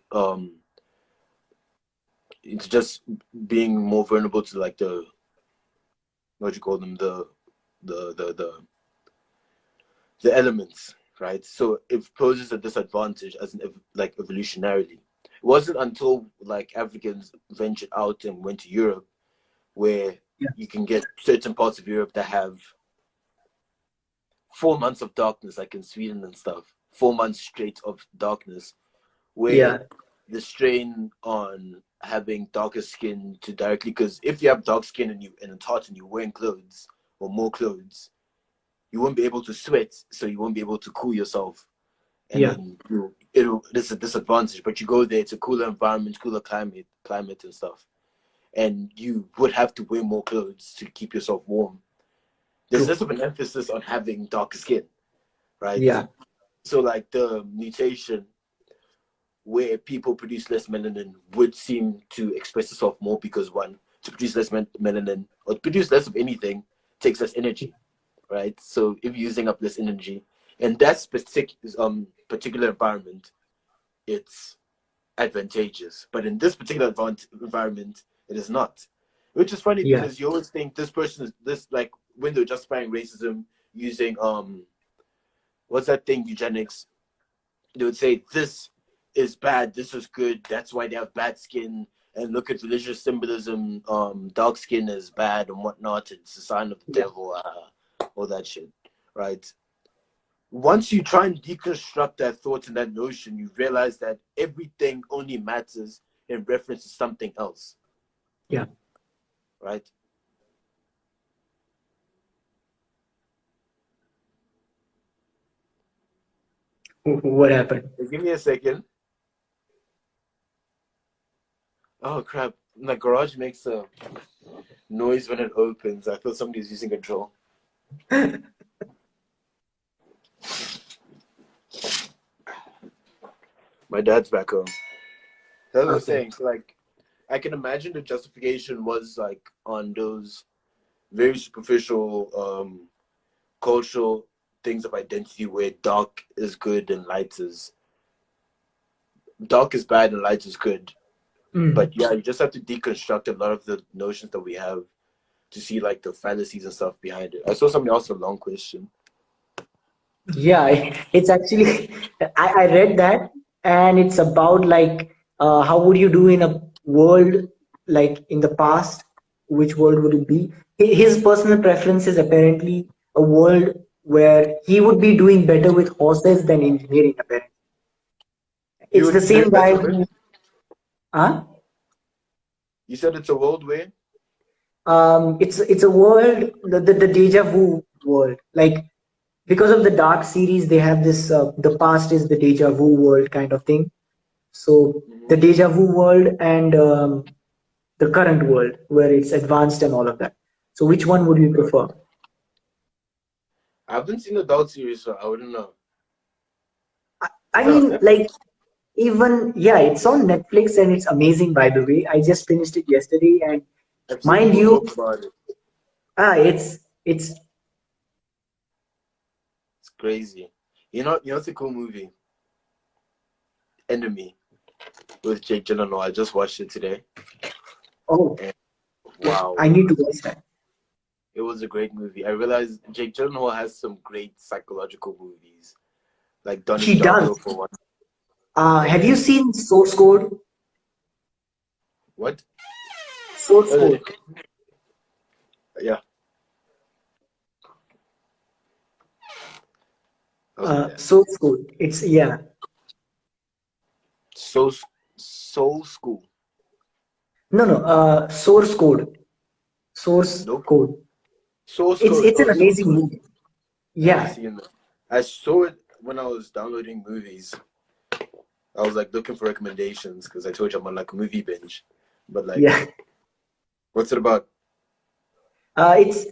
[SPEAKER 2] it's just being more vulnerable to like the what do you call them, the elements, right? So it poses a disadvantage as like evolutionarily. It wasn't until like Africans ventured out and went to Europe where
[SPEAKER 1] Yeah.
[SPEAKER 2] you can get certain parts of Europe that have 4 months of darkness, like in Sweden and stuff, 4 months straight of darkness, where
[SPEAKER 1] Yeah.
[SPEAKER 2] the strain on having darker skin to directly, because if you have dark skin and it's hot and you're wearing clothes or more clothes, you won't be able to sweat, so you won't be able to cool yourself, and
[SPEAKER 1] Yeah.
[SPEAKER 2] then it's a disadvantage. But you go there, it's a cooler environment, cooler climate and stuff, and you would have to wear more clothes to keep yourself warm. There's
[SPEAKER 1] True.
[SPEAKER 2] less of an emphasis on having darker skin, right?
[SPEAKER 1] Yeah.
[SPEAKER 2] So like the mutation where people produce less melanin would seem to express itself more because one, to produce less melanin or to produce less of anything takes less energy, right? So if you're using up less energy in that specific particular environment, it's advantageous. But in this particular environment, it is not. Which is funny
[SPEAKER 1] Yeah.
[SPEAKER 2] because you always think this person is this, like when they're justifying racism using what's that thing, eugenics, they would say this is bad, this is good, that's why they have bad skin, and look at religious symbolism, dark skin is bad and whatnot, it's a sign of the
[SPEAKER 1] Yeah.
[SPEAKER 2] devil, all that shit, right? Once you try and deconstruct that thought and that notion, you realize that everything only matters in reference to something else,
[SPEAKER 1] Yeah.
[SPEAKER 2] right?
[SPEAKER 1] What happened?
[SPEAKER 2] Give me a second. Oh crap, my garage makes a noise when it opens. I thought somebody's using a drill. My dad's back home. As I was
[SPEAKER 1] Okay.
[SPEAKER 2] saying, so like I can imagine the justification was like on those very superficial cultural things of identity where dark is bad and light is good. But
[SPEAKER 1] Mm.
[SPEAKER 2] yeah, you just have to deconstruct a lot of the notions that we have to see like the fallacies and stuff behind it. I saw somebody else a long question.
[SPEAKER 1] Yeah, it's actually I read that, and it's about like how would you do in a world like in the past? Which world would it be? His personal preference is apparently a world where he would be doing better with horses than engineering. Apparently,
[SPEAKER 2] You
[SPEAKER 1] it's the
[SPEAKER 2] would be doing
[SPEAKER 1] same guy
[SPEAKER 2] better with?
[SPEAKER 1] who, huh?
[SPEAKER 2] You said it's a world where?
[SPEAKER 1] It's a world, the deja vu world. Like because of the Dark series, they have this the past is the deja vu world kind of thing. So the
[SPEAKER 2] Mhm.
[SPEAKER 1] deja vu world and the current world where it's advanced and all of that. So which one would you prefer?
[SPEAKER 2] I haven't seen the Dog series, so I wouldn't know.
[SPEAKER 1] I
[SPEAKER 2] Is that on
[SPEAKER 1] mean,
[SPEAKER 2] Netflix?
[SPEAKER 1] like even yeah, it's on Netflix and it's amazing by the way. I just finished it yesterday and
[SPEAKER 2] I've seen
[SPEAKER 1] mind
[SPEAKER 2] people
[SPEAKER 1] you,
[SPEAKER 2] talk about it.
[SPEAKER 1] it's
[SPEAKER 2] It's crazy. You know, it's a cool movie. Enemy with Jake Gyllenhaal. I just watched it today,
[SPEAKER 1] oh,
[SPEAKER 2] and wow,
[SPEAKER 1] I need to watch that.
[SPEAKER 2] it was a great movie. I realized Jake Gyllenhaal has some great psychological movies, like Donnie
[SPEAKER 1] He
[SPEAKER 2] Darko
[SPEAKER 1] does.
[SPEAKER 2] for one,
[SPEAKER 1] Have you
[SPEAKER 2] and
[SPEAKER 1] seen Source Code?
[SPEAKER 2] what?
[SPEAKER 1] Source
[SPEAKER 2] Uh,
[SPEAKER 1] Code.
[SPEAKER 2] yeah, I was like that.
[SPEAKER 1] Source Code. It's yeah.
[SPEAKER 2] Soul Soul School.
[SPEAKER 1] No, no. Source Code. Source
[SPEAKER 2] Nope.
[SPEAKER 1] Code.
[SPEAKER 2] Source
[SPEAKER 1] It's
[SPEAKER 2] Code.
[SPEAKER 1] it's an
[SPEAKER 2] Oh, Source
[SPEAKER 1] amazing
[SPEAKER 2] Code.
[SPEAKER 1] movie.
[SPEAKER 2] Never
[SPEAKER 1] Yeah,
[SPEAKER 2] seen that. I saw it when I was downloading movies. I was like looking for recommendations because I told you I'm on like a movie binge. But like,
[SPEAKER 1] yeah.
[SPEAKER 2] what's it about?
[SPEAKER 1] It's.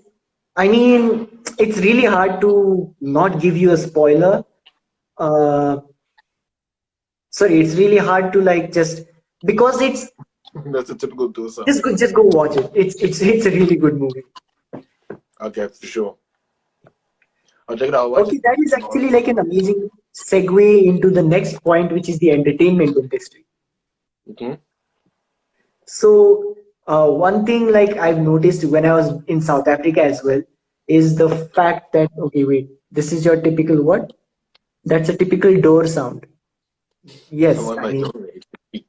[SPEAKER 1] I mean, it's really hard to not give you a spoiler. Uh, Sorry, it's really hard to like just because it's
[SPEAKER 2] That's a typical do sound.
[SPEAKER 1] just go watch it. It's a really good movie.
[SPEAKER 2] Okay, for sure. I'll check it out. I'll watch
[SPEAKER 1] Okay,
[SPEAKER 2] it
[SPEAKER 1] that is
[SPEAKER 2] tomorrow.
[SPEAKER 1] actually like an amazing segue into the next point, which is the entertainment industry.
[SPEAKER 2] Okay.
[SPEAKER 1] So, one thing like I've noticed when I was in South Africa as well is the fact that, okay, wait, this is your typical what? That's a typical door sound.
[SPEAKER 2] I'm
[SPEAKER 1] Yes,
[SPEAKER 2] on
[SPEAKER 1] I
[SPEAKER 2] my
[SPEAKER 1] mean,
[SPEAKER 2] door. Right?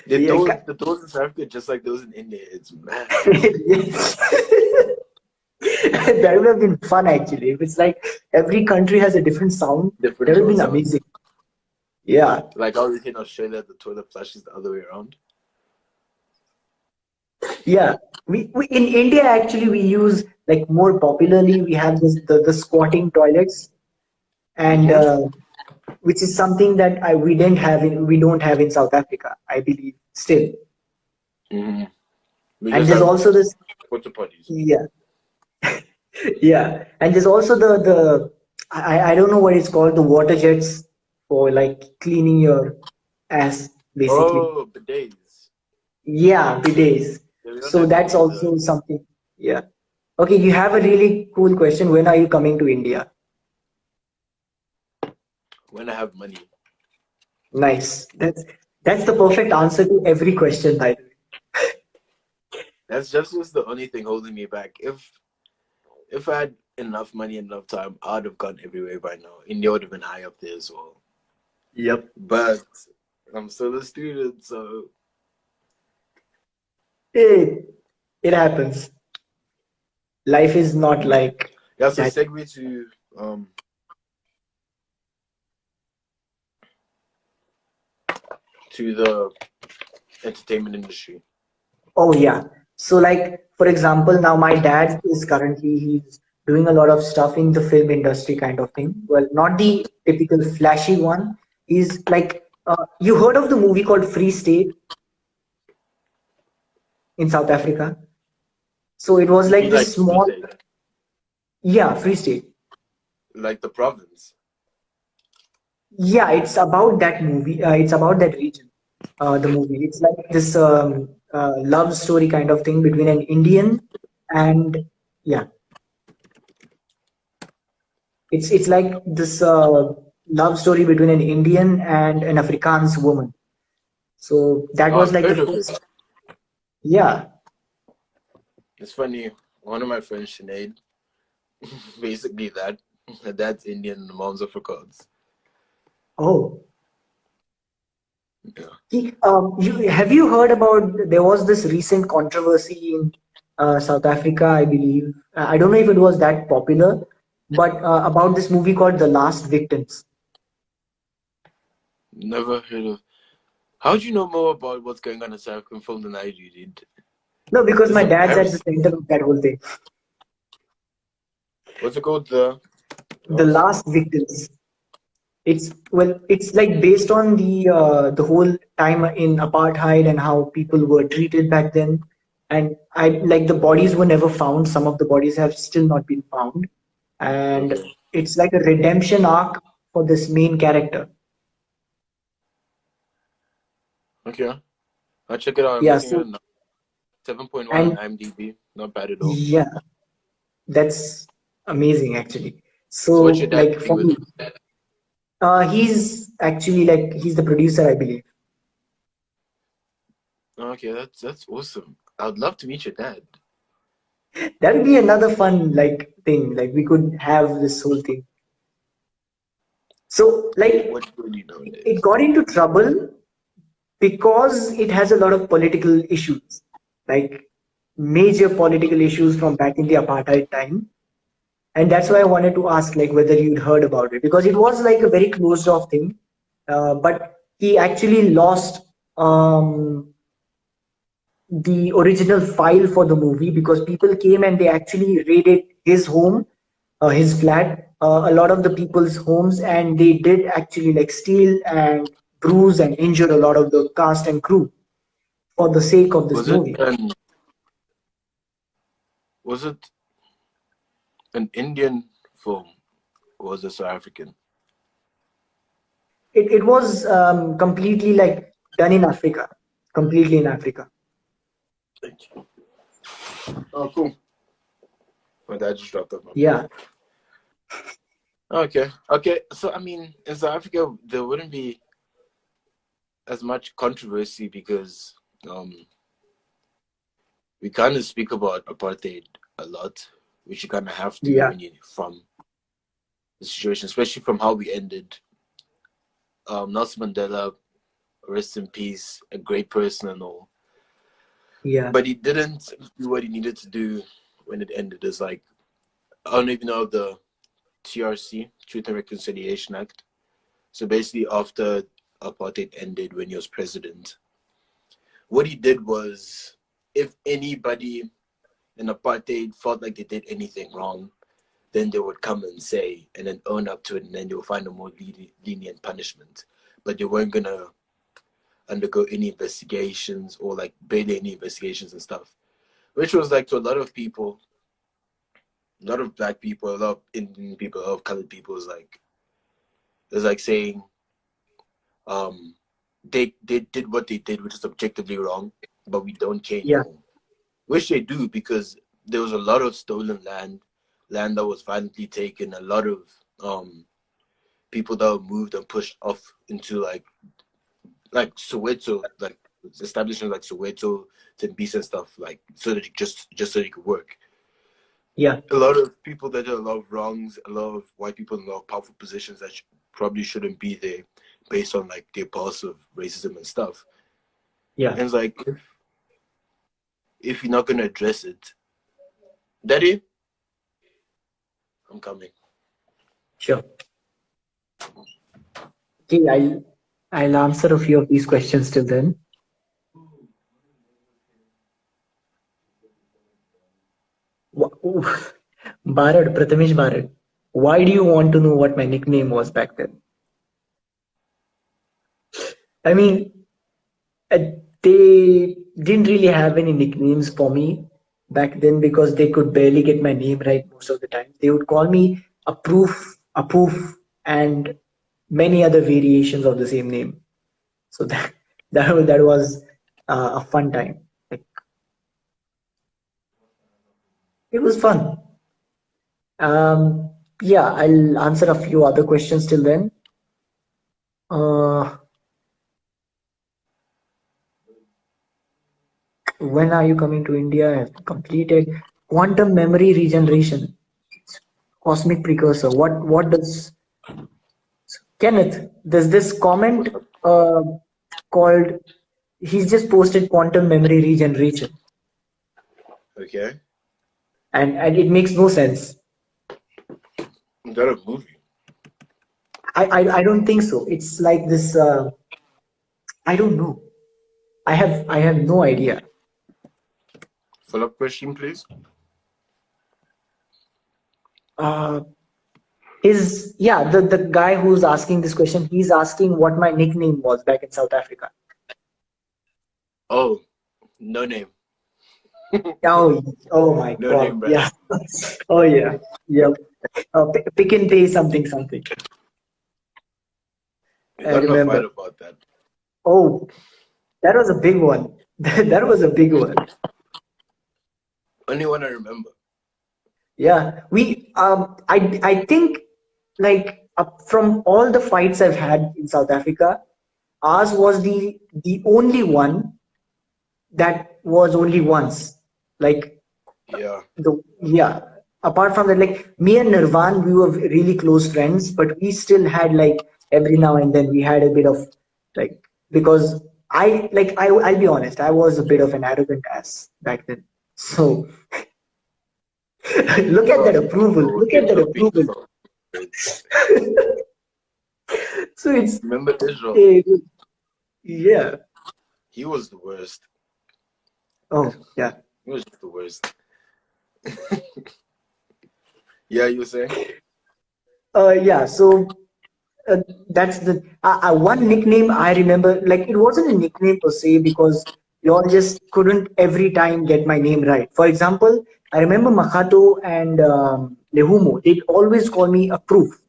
[SPEAKER 1] yeah,
[SPEAKER 2] The doors in South Africa just like those in India. It's mad.
[SPEAKER 1] yes. That would have been fun actually. If it's like every country has a different sound,
[SPEAKER 2] Different
[SPEAKER 1] that would have
[SPEAKER 2] door
[SPEAKER 1] been
[SPEAKER 2] sounds.
[SPEAKER 1] amazing. Yeah,
[SPEAKER 2] Like obviously in Australia, the toilet flushes the other way around.
[SPEAKER 1] yeah. We in India actually we use like more popularly we have the squatting toilets and
[SPEAKER 2] Mm-hmm.
[SPEAKER 1] which is something that we don't have in South Africa, I believe still.
[SPEAKER 2] Mm-hmm. We
[SPEAKER 1] And
[SPEAKER 2] just
[SPEAKER 1] there's
[SPEAKER 2] have
[SPEAKER 1] also this
[SPEAKER 2] porta potties.
[SPEAKER 1] yeah yeah, and there's also the I don't know what it's called, the water jets for like cleaning your ass basically.
[SPEAKER 2] Oh, bidets.
[SPEAKER 1] Yeah, bidets.
[SPEAKER 2] Yeah, we don't
[SPEAKER 1] So
[SPEAKER 2] have
[SPEAKER 1] that's
[SPEAKER 2] any of
[SPEAKER 1] also
[SPEAKER 2] those.
[SPEAKER 1] something. Yeah. Okay, you have a really cool question. When are you coming to India?
[SPEAKER 2] When I have money.
[SPEAKER 1] Nice. That's the perfect answer to every question, by the way.
[SPEAKER 2] That's just was the only thing holding me back. If I had enough money, enough time, I'd have gone everywhere by now. India would have been high up there as well.
[SPEAKER 1] Yep.
[SPEAKER 2] But I'm still a student, so
[SPEAKER 1] It it happens. Life is not
[SPEAKER 2] yeah.
[SPEAKER 1] like
[SPEAKER 2] Yeah, so
[SPEAKER 1] that.
[SPEAKER 2] segue um to the entertainment industry.
[SPEAKER 1] Oh yeah. So like for example, now my dad is currently he's doing a lot of stuff in the film industry kind of thing. Well, not the typical flashy one. He's like you heard of the movie called Free State in South Africa? So it was
[SPEAKER 2] You
[SPEAKER 1] like
[SPEAKER 2] mean like
[SPEAKER 1] this
[SPEAKER 2] free
[SPEAKER 1] small,
[SPEAKER 2] state,
[SPEAKER 1] yeah, Free State.
[SPEAKER 2] like the province?
[SPEAKER 1] Yeah, it's about that movie. It's about that region. The movie. It's like this love story kind of thing between an Indian and yeah, it's like this love story between an Indian and an Afrikaans woman. So that
[SPEAKER 2] Oh,
[SPEAKER 1] was
[SPEAKER 2] I've
[SPEAKER 1] like the
[SPEAKER 2] heard of it.
[SPEAKER 1] first. Yeah.
[SPEAKER 2] It's funny. One of my friends, Sinead, basically that. Her dad's Indian and the mom's Afrikaans.
[SPEAKER 1] Oh.
[SPEAKER 2] Yeah.
[SPEAKER 1] Have you heard about there was this recent controversy in South Africa, I believe. I don't know if it was that popular, but about this movie called The Last Victims.
[SPEAKER 2] Never heard of. How do you know more about what's going on in South African film than I do, dude?
[SPEAKER 1] No, because
[SPEAKER 2] There's
[SPEAKER 1] my
[SPEAKER 2] some
[SPEAKER 1] dad's at the
[SPEAKER 2] heresy.
[SPEAKER 1] center of that whole thing.
[SPEAKER 2] What's it called? The
[SPEAKER 1] The
[SPEAKER 2] last.
[SPEAKER 1] Last Victims. It's like based on the whole time in apartheid and how people were treated back then. And I like the bodies were never found. Some of the bodies have still not been found. And
[SPEAKER 2] Okay.
[SPEAKER 1] it's like a redemption arc for this main character.
[SPEAKER 2] Okay. I'll check it out. I'm
[SPEAKER 1] Yeah,
[SPEAKER 2] looking at
[SPEAKER 1] so
[SPEAKER 2] it now. 7.1 on
[SPEAKER 1] and
[SPEAKER 2] IMDb. Not bad at all.
[SPEAKER 1] yeah, that's amazing actually.
[SPEAKER 2] So what's your
[SPEAKER 1] So
[SPEAKER 2] dad
[SPEAKER 1] like
[SPEAKER 2] doing
[SPEAKER 1] for
[SPEAKER 2] with
[SPEAKER 1] me,
[SPEAKER 2] it?
[SPEAKER 1] he's actually like he's the producer, I believe.
[SPEAKER 2] Okay, that's awesome. I would love to meet your dad.
[SPEAKER 1] That would be another fun like thing. Like we could have this whole thing. So like
[SPEAKER 2] What do you do
[SPEAKER 1] it
[SPEAKER 2] nowadays?
[SPEAKER 1] got into trouble because it has a lot of political issues, like major political issues from back in the apartheid time. And that's why I wanted to ask like whether you'd heard about it because it was like a very closed off thing. But he actually lost the original file for the movie because people came and they actually raided his home, his flat, a lot of the people's homes, and they did actually like steal and bruise and injure a lot of the cast and crew for the sake of this
[SPEAKER 2] Was it
[SPEAKER 1] movie.
[SPEAKER 2] was it an Indian film or was it South African?
[SPEAKER 1] It was completely like done in Africa, completely in Africa.
[SPEAKER 2] Thank you. Oh, cool. My dad just dropped off my
[SPEAKER 1] Yeah,
[SPEAKER 2] plate. Okay. Okay. So I mean, in South Africa, there wouldn't be as much controversy because um, we kind of speak about apartheid a lot, which you kind of have to
[SPEAKER 1] yeah,
[SPEAKER 2] when you're from the situation, especially from how we ended. Nelson Mandela, rest in peace, a great person and all,
[SPEAKER 1] yeah,
[SPEAKER 2] but he didn't do what he needed to do when it ended. It's like I don't even know the TRC, Truth and Reconciliation Act. So basically, after apartheid ended, when he was president, what he did was, if anybody in apartheid felt like they did anything wrong, then they would come and say and then own up to it, and then they would find a more lenient punishment. But they weren't gonna undergo any investigations or like barely any investigations and stuff, which was like to a lot of people, a lot of black people, a lot of Indian people, a lot of colored people, is like it's like saying they did what they did, which is objectively wrong, but we don't care
[SPEAKER 1] yeah,
[SPEAKER 2] anymore. Which they do because there was a lot of stolen land that was violently taken, a lot of people that were moved and pushed off into like Soweto, like establishments like Soweto, Tembisa and stuff, like so that just so they could work.
[SPEAKER 1] yeah,
[SPEAKER 2] A lot of people that did a lot of wrongs, a lot of white people in a lot of powerful positions that probably shouldn't be there based on like their past of racism and stuff.
[SPEAKER 1] yeah.
[SPEAKER 2] And it's like if you're not gonna address it, Daddy, I'm coming.
[SPEAKER 1] Sure. Okay, I'll answer a few of these questions till then. Bharat, Prathamesh Bharat, why do you want to know what my nickname was back then? I mean, uh, they didn't really have any nicknames for me back then because they could barely get my name right most of the time. They would call me Apoof, and many other variations of the same name. So that was a fun time. Like, it was fun. Yeah, I'll answer a few other questions till then. Uh, when are you coming to India? I have completed quantum memory regeneration, cosmic precursor. What does Kenneth? There's this comment
[SPEAKER 2] What's up?
[SPEAKER 1] called. He's just posted quantum memory regeneration,
[SPEAKER 2] Okay.
[SPEAKER 1] and it makes no sense.
[SPEAKER 2] Is that a movie?
[SPEAKER 1] I don't think so. It's like this. I don't know. I have no idea.
[SPEAKER 2] Follow-up question, please.
[SPEAKER 1] Uh, the guy who's asking this question, he's asking what my nickname was back in South Africa.
[SPEAKER 2] Oh, no name.
[SPEAKER 1] Oh my
[SPEAKER 2] No
[SPEAKER 1] God.
[SPEAKER 2] name, brother.
[SPEAKER 1] Yeah. Oh yeah. Yep. Pick and pay something.
[SPEAKER 2] We
[SPEAKER 1] I
[SPEAKER 2] got in a
[SPEAKER 1] remember.
[SPEAKER 2] fight about that.
[SPEAKER 1] Oh, that was a big one. That was a big one.
[SPEAKER 2] Only one I remember.
[SPEAKER 1] Yeah. I think like from all the fights I've had in South Africa, ours was the only one that was only once. Like
[SPEAKER 2] Yeah.
[SPEAKER 1] yeah. Apart from that, like me and Nirvan, we were really close friends, but we still had like every now and then we had a bit of like because I'll be honest, I was a bit of an arrogant ass back then. So look at
[SPEAKER 2] Oh,
[SPEAKER 1] that approval.
[SPEAKER 2] so
[SPEAKER 1] Look at that
[SPEAKER 2] Israel being
[SPEAKER 1] approval.
[SPEAKER 2] from
[SPEAKER 1] So it's
[SPEAKER 2] remember Israel?
[SPEAKER 1] eh, yeah.
[SPEAKER 2] He was the worst.
[SPEAKER 1] Oh yeah.
[SPEAKER 2] He was just the worst. Yeah, you were saying?
[SPEAKER 1] Yeah. So that's the one nickname I remember. Like it wasn't a nickname per se because y'all just couldn't every time get my name right. For example, I remember Makato and Lehumo. They'd always call me Approve.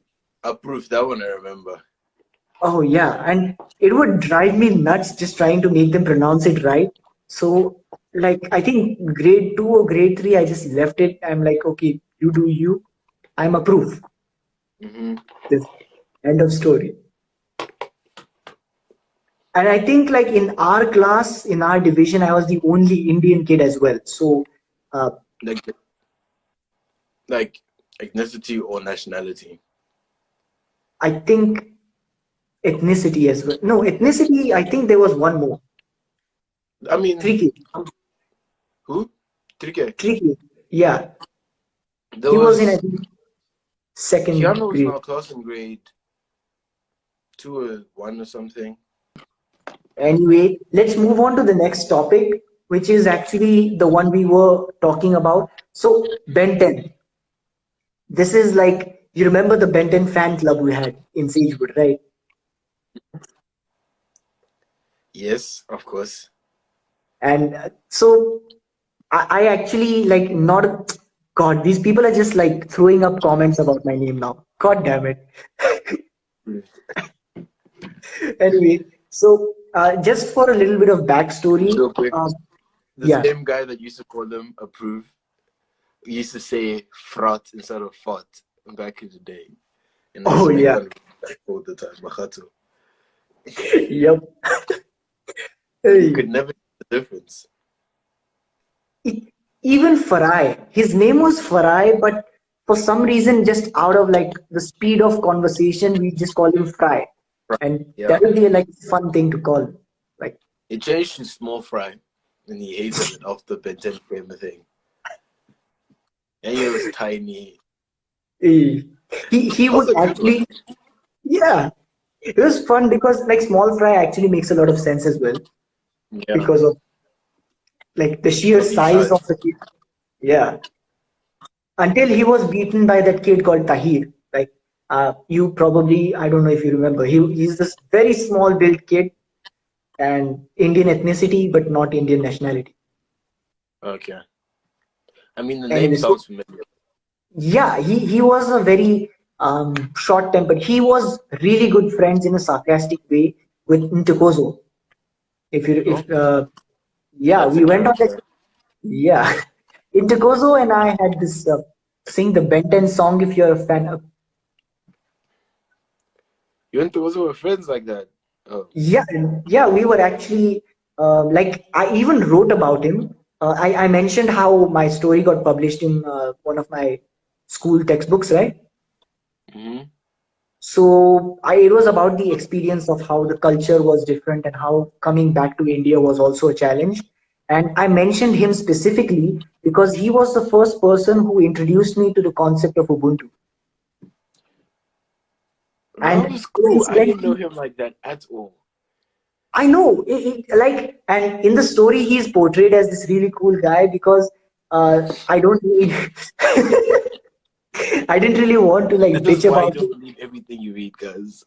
[SPEAKER 2] Approved. That one I remember.
[SPEAKER 1] Oh yeah, and it would drive me nuts just trying to make them pronounce it right. So like I think grade 2 or grade 3, I just left it. I'm like, okay, you do you. I'm Approve.
[SPEAKER 2] Mm-hmm.
[SPEAKER 1] This end of story. And I think like in our class, in our division, I was the only Indian kid as well. So uh,
[SPEAKER 2] Like, like ethnicity or nationality.
[SPEAKER 1] I think ethnicity as well. No, ethnicity, I think there was one more.
[SPEAKER 2] I mean,
[SPEAKER 1] 3K.
[SPEAKER 2] who? 3K.
[SPEAKER 1] 3K. Yeah.
[SPEAKER 2] There
[SPEAKER 1] He was in, I
[SPEAKER 2] was
[SPEAKER 1] think, second
[SPEAKER 2] Keanu was in
[SPEAKER 1] grade.
[SPEAKER 2] our class in grade 2 or 1 or something.
[SPEAKER 1] Anyway, let's move on to the next topic, which is actually the one we were talking about. So, Ben 10. This is like, you remember the Ben 10 fan club we had in Sagewood, right?
[SPEAKER 2] Yes, of course.
[SPEAKER 1] And so I actually like not. God, these people are just like throwing up comments about my name now. God damn it. Anyway, so just for a little bit of backstory,
[SPEAKER 2] Real quick, the
[SPEAKER 1] yeah.
[SPEAKER 2] same guy that used to call them approve used to say frat instead of fought back in the day. And I used
[SPEAKER 1] Oh
[SPEAKER 2] to make
[SPEAKER 1] yeah.
[SPEAKER 2] fun of that all the time. Mahato.
[SPEAKER 1] Yep.
[SPEAKER 2] And you
[SPEAKER 1] Hey.
[SPEAKER 2] could never get the difference.
[SPEAKER 1] E- Even Farai, his name was Farai, but for some reason, just out of like the speed of conversation, we just call him Fry,
[SPEAKER 2] Fry.
[SPEAKER 1] and
[SPEAKER 2] Yeah.
[SPEAKER 1] that would be a like fun thing to call. Like
[SPEAKER 2] It changed to small fry. And he hated it after Ben 10 became a thing. And he was tiny.
[SPEAKER 1] he would
[SPEAKER 2] Also a good one.
[SPEAKER 1] actually, yeah, it was fun because like small fry actually makes a lot of sense as well
[SPEAKER 2] Yeah.
[SPEAKER 1] because of like the sheer
[SPEAKER 2] Because he's
[SPEAKER 1] size of
[SPEAKER 2] size.
[SPEAKER 1] the kid. Yeah, until he was beaten by that kid called Tahir. Like you probably, I don't know if you remember, he's this very small built kid and Indian ethnicity but not Indian nationality.
[SPEAKER 2] Okay. I mean, the name
[SPEAKER 1] Anyway, so
[SPEAKER 2] sounds familiar.
[SPEAKER 1] yeah, he was a very short tempered. He was really good friends in a sarcastic way with Ntokozo. If you
[SPEAKER 2] Oh,
[SPEAKER 1] if yeah,
[SPEAKER 2] that's a
[SPEAKER 1] we went on that.
[SPEAKER 2] character.
[SPEAKER 1] Yeah, Ntokozo and I had this sing the Ben 10 song. If you're a fan of,
[SPEAKER 2] You went to also with friends like that. Oh.
[SPEAKER 1] yeah, yeah, we were actually like I even wrote about him. I mentioned how my story got published in one of my school textbooks, right?
[SPEAKER 2] Mm-hmm.
[SPEAKER 1] So it was about the experience of how the culture was different and how coming back to India was also a challenge. And I mentioned him specifically because he was the first person who introduced me to the concept of Ubuntu.
[SPEAKER 2] That
[SPEAKER 1] And
[SPEAKER 2] was
[SPEAKER 1] this
[SPEAKER 2] cool.
[SPEAKER 1] is
[SPEAKER 2] I
[SPEAKER 1] when
[SPEAKER 2] didn't know him like that at all.
[SPEAKER 1] I know, like, and in the story, he's portrayed as this really cool guy because I don't really, I didn't really want to like
[SPEAKER 2] This is
[SPEAKER 1] bitch
[SPEAKER 2] why you
[SPEAKER 1] about
[SPEAKER 2] don't
[SPEAKER 1] it.
[SPEAKER 2] believe everything you read, guys.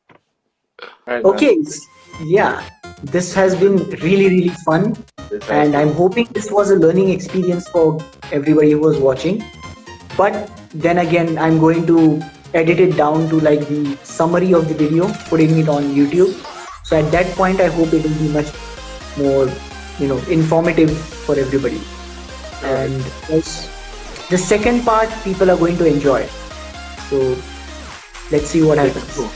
[SPEAKER 2] Alright, man.
[SPEAKER 1] Okay, yeah, this has been really, really fun,
[SPEAKER 2] This has
[SPEAKER 1] and
[SPEAKER 2] been.
[SPEAKER 1] I'm hoping this was a learning experience for everybody who was watching. But then again, I'm going to edit it down to like the summary of the video, putting it on YouTube. So at that point, I hope it will be much more, informative for everybody.
[SPEAKER 2] Alright.
[SPEAKER 1] And yes, the second part, people are going to enjoy. So let's see what
[SPEAKER 2] Okay,
[SPEAKER 1] happens.
[SPEAKER 2] cool.